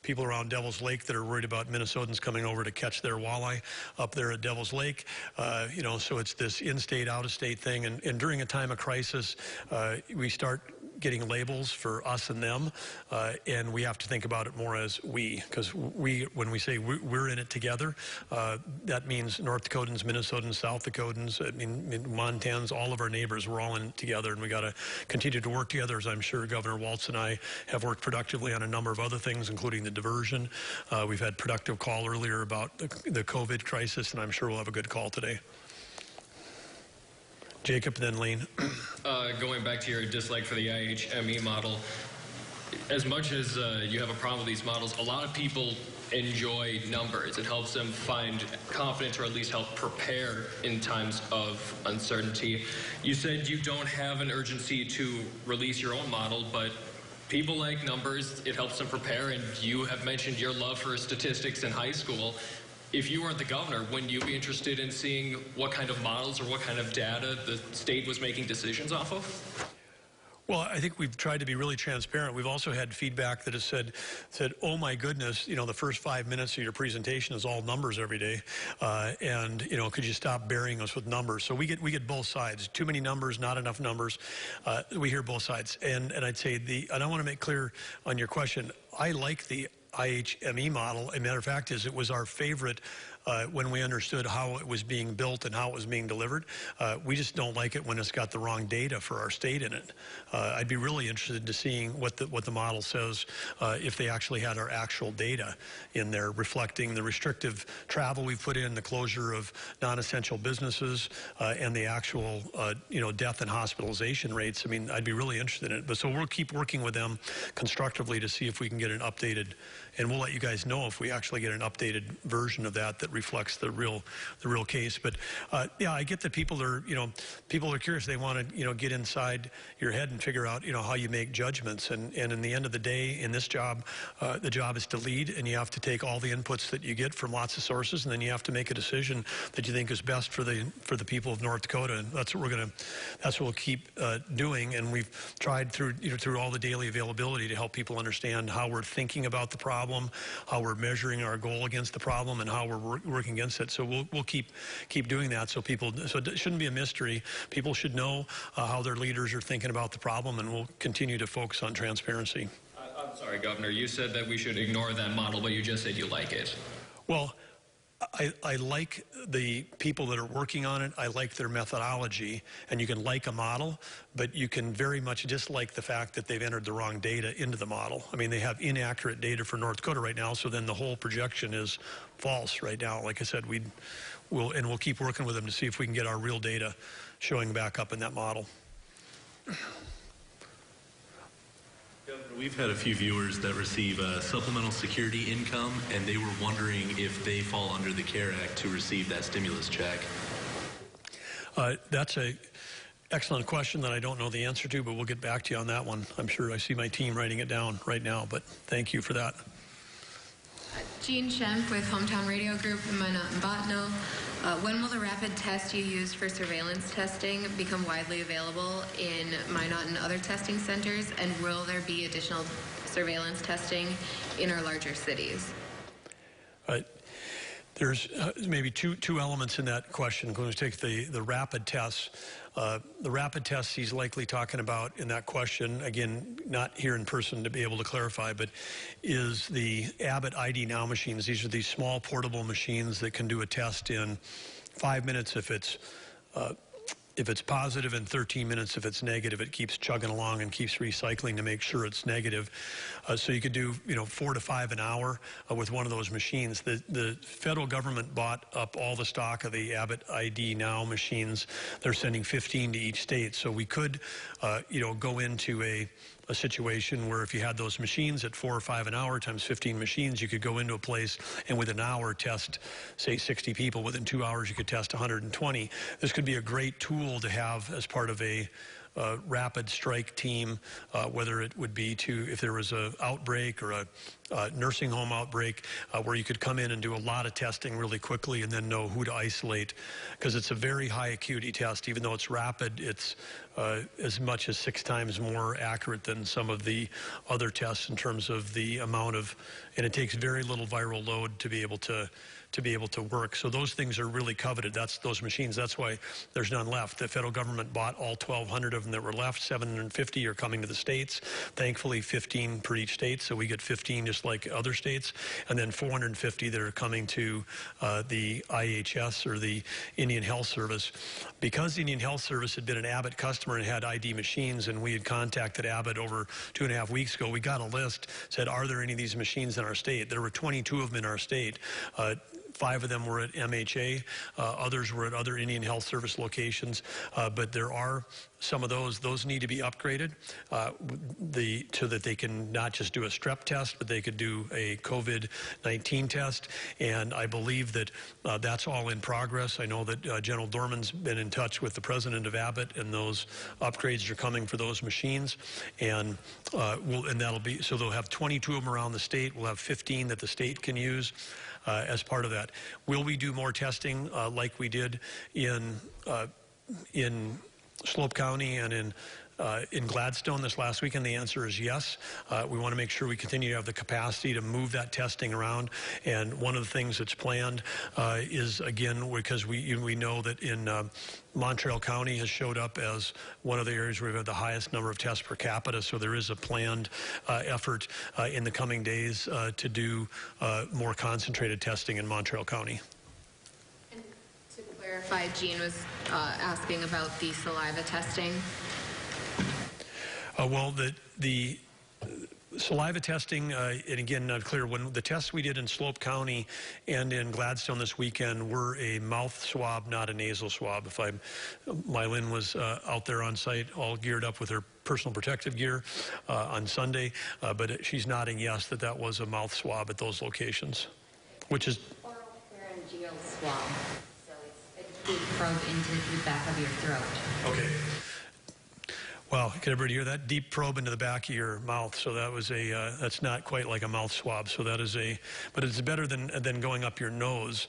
people around Devil's Lake that are worried about Minnesotans coming over to catch their walleye up there at Devil's Lake. So it's this in-state, out-of-state thing. And during a time of crisis, we start getting labels for us and them, and we have to think about it more as we, because when we say we're in it together, that means North Dakotans, Minnesotans, South Dakotans, Montans, all of our neighbors, we're all in it together, and we got to continue to work together, as I'm sure Governor Walz and I have worked productively on a number of other things, including the diversion. We've had productive call earlier about the COVID crisis, and I'm sure we'll have a good call today. Jacob, then Lane. Going back to your dislike for the IHME model, as much as you have a problem with these models, a lot of people enjoy numbers. It helps them find confidence, or at least help prepare in times of uncertainty. You said you don't have an urgency to release your own model, but people like numbers. It helps them prepare, and you have mentioned your love for statistics in high school. If you weren't the governor, wouldn't you be interested in seeing what kind of models or what kind of data the state was making decisions off of? Well, I think we've tried to be really transparent. We've also had feedback that has said, oh my goodness, the first 5 minutes of your presentation is all numbers every day, and could you stop burying us with numbers? So we get both sides. Too many numbers, not enough numbers. We hear both sides, and I'd say and I want to make clear on your question. I like the IHME model. A matter of fact is it was our favorite when we understood how it was being built and how it was being delivered. We just don't like it when it's got the wrong data for our state in it. I'd be really interested in seeing what the model says if they actually had our actual data in there reflecting the restrictive travel we've put in, the closure of non-essential businesses, and the actual death and hospitalization rates. I'd be really interested in it. But so we'll keep working with them constructively to see if we can get an updated, and we'll let you guys know if we actually get an updated version of that reflects the real case. But yeah, I get that people are curious. They want to get inside your head and figure out how you make judgments. And in the end of the day, in this job, the job is to lead, and you have to take all the inputs that you get from lots of sources, and then you have to make a decision that you think is best for the people of North Dakota. And that's what we'll keep doing. And we've tried through all the daily availability to help people understand how we're thinking about the problem, how we're measuring our goal against the problem, and how we're working against it. So we'll keep doing that. So it shouldn't be a mystery. People should know how their leaders are thinking about the problem, and we'll continue to focus on transparency. I'm sorry, Governor. You said that we should ignore that model, but you just said you like it. Well, I like the people that are working on it. I like their methodology, and you can like a model, but you can very much dislike the fact that they've entered the wrong data into the model. They have inaccurate data for North Dakota right now, so then the whole projection is false right now. Like I said, we'll keep working with them to see if we can get our real data showing back up in that model. Governor, We've had a few viewers that receive supplemental security income, and they were wondering if they fall under the CARE Act to receive that stimulus check. That's a excellent question that I don't know the answer to, but we'll get back to you on that one. I'm sure I see my team writing it down right now, but thank you for that. Jean Schemp with Hometown Radio Group in Minot and Bottineau. When will the rapid test you used for surveillance testing become widely available in Minot and other testing centers, and will there be additional surveillance testing in our larger cities? There's maybe two elements in that question. Going to take the rapid tests. The rapid tests he's likely talking about in that question, again, not here in person to be able to clarify, but is the Abbott ID Now machines. These are these small portable machines that can do a test in 5 minutes if it's positive, and 13 minutes if it's negative. It keeps chugging along and keeps recycling to make sure it's negative. So you could do 4 to 5 an hour with one of those machines. The federal government bought up all the stock of the Abbott ID Now machines. They're sending 15 to each state. So we could go into a situation where if you had those machines at 4 or 5 an hour times 15 machines, you could go into a place and within an hour test, say, 60 people. Within 2 hours, you could test 120. This could be a great tool to have as part of a rapid strike team, whether it would be if there was an outbreak or a nursing home outbreak, where you could come in and do a lot of testing really quickly and then know who to isolate, because it's a very high acuity test. Even though it's rapid, it's as much as 6 times more accurate than some of the other tests in terms of the amount of, and it takes very little viral load to be able to work. So those things are really coveted. That's those machines. That's why there's none left. The federal government bought all 1,200 of them that were left. 750 are coming to the states. Thankfully, 15 per each state. So we get 15 just like other states. And then 450 that are coming to the IHS, or the Indian Health Service. Because the Indian Health Service had been an Abbott customer and had ID machines, and we had contacted Abbott over 2.5 weeks ago, we got a list, said, are there any of these machines in our state? There were 22 of them in our state. 5 of them were at MHA. Others were at other Indian Health Service locations. But there are some of those need to be upgraded so that they can not just do a strep test, but they could do a COVID-19 test. And I believe that that's all in progress. I know that General Dorman's been in touch with the president of Abbott, and those upgrades are coming for those machines. And that'll be, so they'll have 22 of them around the state. We'll have 15 that the state can use. As part of that, will we do more testing like we did in Slope County and in Gladstone this last weekend? The answer is yes. We want to make sure we continue to have the capacity to move that testing around. And one of the things that's planned is, again, because we know that in Montreal County has showed up as one of the areas where we've had the highest number of tests per capita. So there is a planned effort in the coming days to do more concentrated testing in Montreal County. And to clarify, Jean was asking about the saliva testing. Well, the saliva testing, and again, not clear, when the tests we did in Slope County and in Gladstone this weekend were a mouth swab, not a nasal swab. Mylin was out there on site, all geared up with her personal protective gear on Sunday, but she's nodding yes that was a mouth swab at those locations, which is oral pharyngeal swab. So it's a deep probe into the back of your throat. Okay. Well, can everybody hear that? Deep probe into the back of your mouth. So that was that's not quite like a mouth swab. So that is but it's better than going up your nose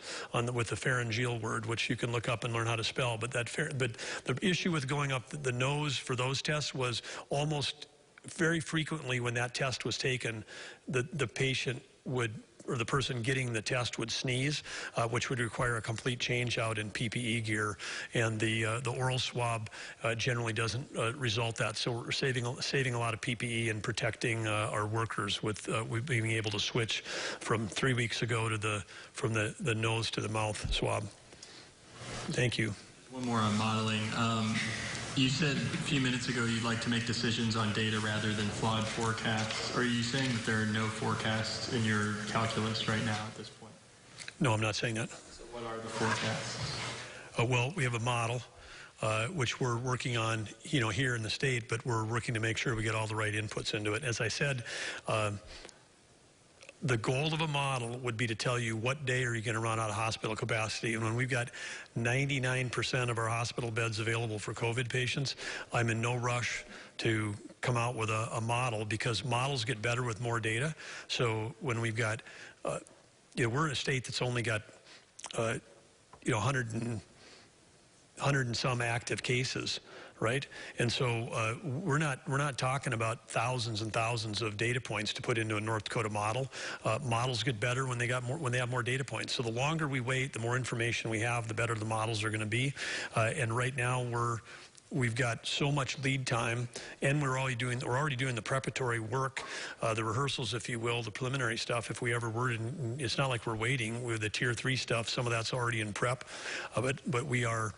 with the pharyngeal word, which you can look up and learn how to spell. But the issue with going up the nose for those tests was almost very frequently when that test was taken, the patient would, or the person getting the test would sneeze, which would require a complete change out in PPE gear. And the oral swab generally doesn't result that. So we're saving a lot of PPE and protecting our workers with being able to switch from 3 weeks ago to from the nose to the mouth swab. Thank you. One more on modeling. You said a few minutes ago you'd like to make decisions on data rather than flawed forecasts. Are you saying that there are no forecasts in your calculus right now at this point? No, I'm not saying that. So what are the forecasts? Well, we have a model which we're working on, here in the state, but we're working to make sure we get all the right inputs into it. As I said, the goal of a model would be to tell you what day are you going to run out of hospital capacity. And when we've got 99% of our hospital beds available for COVID patients, I'm in no rush to come out with a model, because models get better with more data. So when we've got, we're in a state that's only got, 100 and some active cases, right? And so we're not talking about thousands and thousands of data points to put into a North Dakota model. Models get better when they have more data points. So the longer we wait, the more information we have, the better the models are going to be. And right now we've got so much lead time, and we're already doing the preparatory work, the rehearsals, if you will, the preliminary stuff. If we ever were, it's not like we're waiting with the tier 3 stuff. Some of that's already in prep, but we are.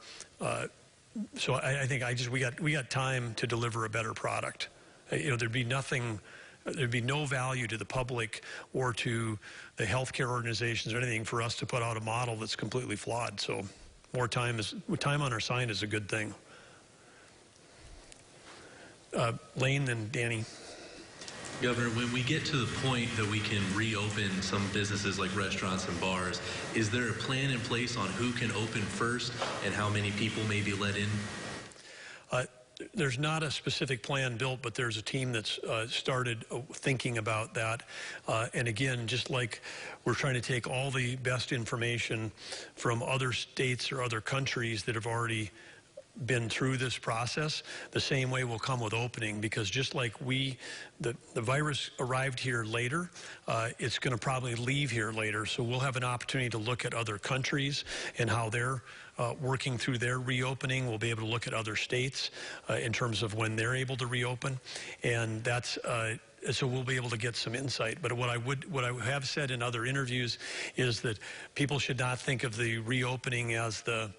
So I think we got time to deliver a better product. There'd be no value to the public or to the healthcare organizations or anything for us to put out a model that's completely flawed. So more time on our side is a good thing. Lane and Danny. Governor, when we get to the point that we can reopen some businesses like restaurants and bars, is there a plan in place on who can open first and how many people may be let in? There's not a specific plan built, but there's a team that's started thinking about that. And again, just like we're trying to take all the best information from other states or other countries that have already been through this process, the same way will come with opening, because just like the virus arrived here later, it's going to probably leave here later. So we'll have an opportunity to look at other countries and how they're working through their reopening. We'll be able to look at other states in terms of when they're able to reopen, and that's so we'll be able to get some insight. But what I have said in other interviews is that people should not think of the reopening as the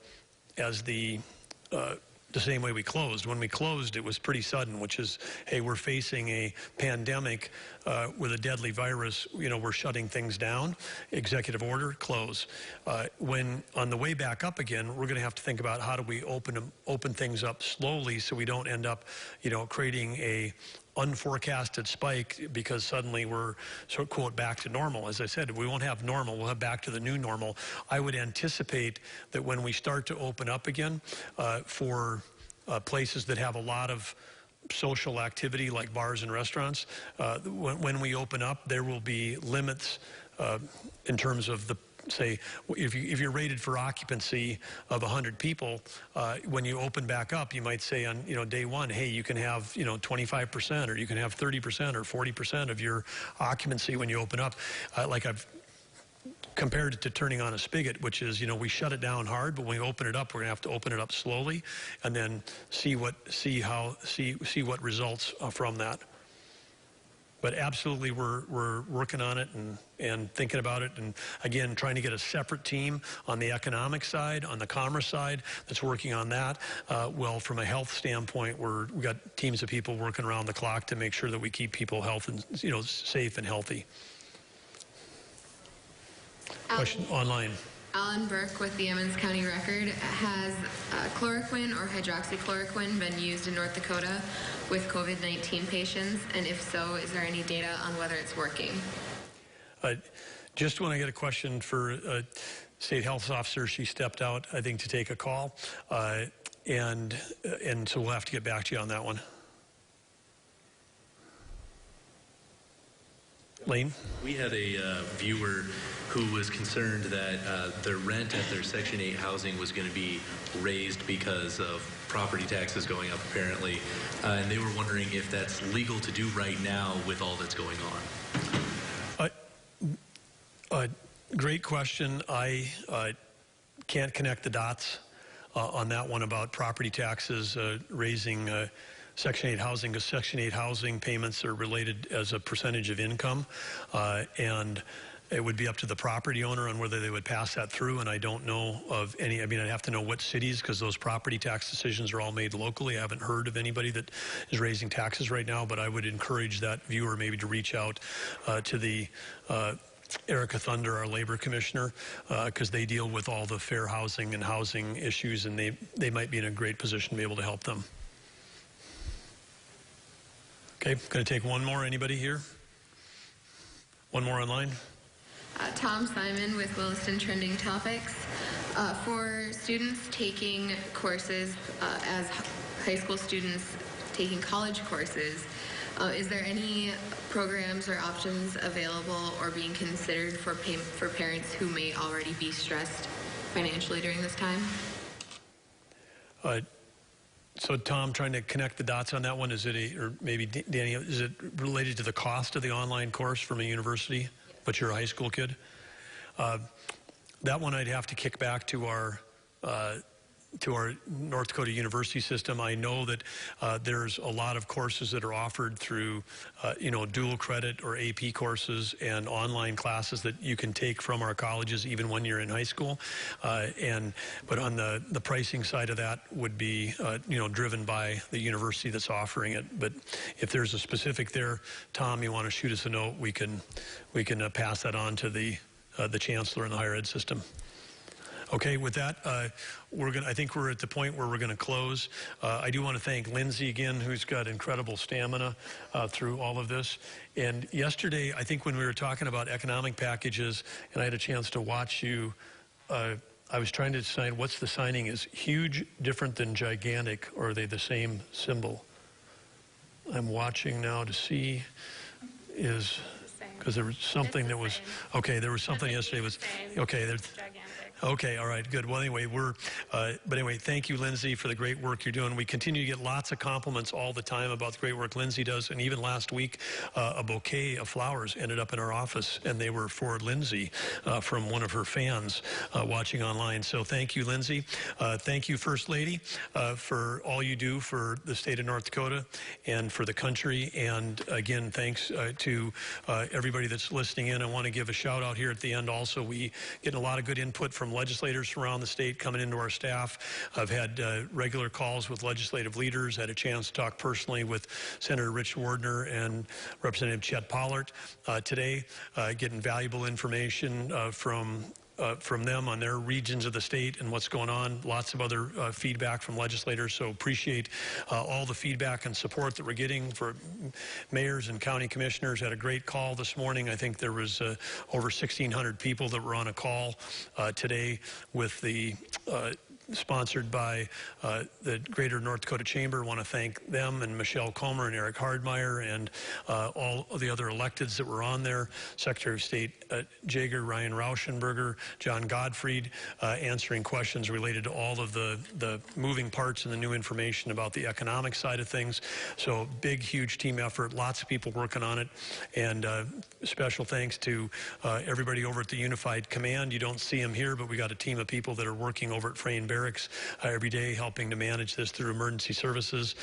same way we closed. When we closed, it was pretty sudden, which is, hey, we're facing a pandemic with a deadly virus. We're shutting things down. Executive order, close. When on the way back up again, we're going to have to think about how do we open things up slowly so we don't end up, creating a unforecasted spike because suddenly we're sort of, quote, back to normal. As I said, we won't have normal, we'll have back to the new normal. I would anticipate that when we start to open up again for places that have a lot of social activity like bars and restaurants, when we open up, there will be limits in terms of the, say, if you're rated for occupancy of 100 people, when you open back up, you might say on day one, hey, you can have 25%, or you can have 30% or 40% of your occupancy when you open up. Like I've compared it to turning on a spigot, which is we shut it down hard, but when we open it up, we're gonna have to open it up slowly and then see what results from that. But absolutely, we're working on it and thinking about it, and again, trying to get a separate team on the economic side, on the commerce side, that's working on that. Well, from a health standpoint, we've got teams of people working around the clock to make sure that we keep people safe and healthy. Question online. Alan Burke with the Emmons County Record. Has chloroquine or hydroxychloroquine been used in North Dakota with COVID-19 patients? And if so, is there any data on whether it's working? Just when I get a question for a state health officer, she stepped out, I think, to take a call. And so we'll have to get back to you on that one. Lane? We had a viewer who was concerned that their rent at their Section 8 housing was going to be raised because of property taxes going up, apparently. And they were wondering if that's legal to do right now with all that's going on. Great question. I can't connect the dots on that one about property taxes raising Section 8 housing, because Section 8 housing payments are related as a percentage of income, and it would be up to the property owner on whether they would pass that through, and I don't know of any. I mean, I'd have to know what cities, because those property tax decisions are all made locally. I haven't heard of anybody that is raising taxes right now, but I would encourage that viewer maybe to reach out to the Erica Thunder, our labor commissioner, because they deal with all the fair housing and housing issues, and they might be in a great position to be able to help them. Okay, going to take one more. Anybody here? One more online? Tom Simon with Williston Trending Topics. For students taking courses as high school students taking college courses, is there any programs or options available or being considered for parents who may already be stressed financially during this time? So Tom, trying to connect the dots on that one, is it or maybe Danny, is it related to the cost of the online course from a university, but you're a high school kid? That one I'd have to kick back to our North Dakota University system. I know that there's a lot of courses that are offered through, dual credit or AP courses and online classes that you can take from our colleges even when you're in high school. But on the pricing side of that would be, driven by the university that's offering it. But if there's a specific there, Tom, you want to shoot us a note, we can pass that on to the chancellor in the higher ed system. Okay, with that, I think we're at the point where we're going to close. I do want to thank Lindsay again, who's got incredible stamina through all of this. And yesterday, I think when we were talking about economic packages, and I had a chance to watch you, I was trying to decide what's the signing. Is huge different than gigantic, or are they the same symbol? I'm watching now to see because there was something that was, okay, there was something yesterday was, okay, there's, okay, all right, good. Well, anyway, but anyway, thank you, Lindsay, for the great work you're doing. We continue to get lots of compliments all the time about the great work Lindsay does, and even last week, a bouquet of flowers ended up in our office, and they were for Lindsay from one of her fans watching online. So thank you, Lindsay. Thank you, First Lady, for all you do for the state of North Dakota and for the country. And again, thanks to everybody that's listening in. I want to give a shout out here at the end also. We get a lot of good input from legislators from around the state coming into our staff. I've had regular calls with legislative leaders, had a chance to talk personally with Senator Rich Wardner and Representative Chet Pollard today, getting valuable information from them on their regions of the state and what's going on. Lots of other feedback from legislators, so appreciate all the feedback and support that we're getting. For mayors and county commissioners, had a great call this morning. I think there was over 1,600 people that were on a call today with the sponsored by the Greater North Dakota Chamber. I want to thank them and Michelle Comer and Eric Hardmeyer and all of the other electeds that were on there. Secretary of State Jager, Ryan Rauschenberger, John Gottfried, answering questions related to all of the moving parts and the new information about the economic side of things. So big, huge team effort, lots of people working on it. And special thanks to everybody over at the Unified Command. You don't see them here, but we got a team of people that are working over at Frayne Barracks every day, helping to manage this through emergency services,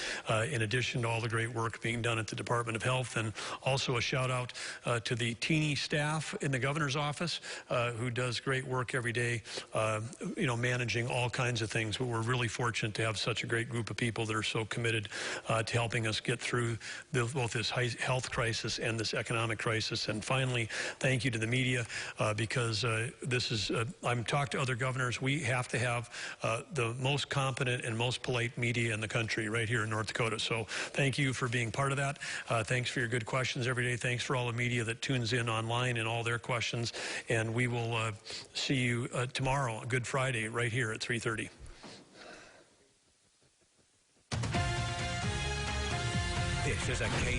in addition to all the great work being done at the Department of Health. And also a shout out to the teeny staff in the governor's office, who does great work every day, managing all kinds of things. But we're really fortunate to have such a great group of people that are so committed to helping us get through both this health crisis and this economic crisis. And finally, thank you to the media, because this is, I'm talking to other governors, we have to have the most competent and most polite media in the country right here in North Dakota. So thank you for being part of that. Thanks for your good questions every day. Thanks for all the media that tunes in online and all their questions. And we will see you tomorrow, Good Friday, right here at 3:30. This is a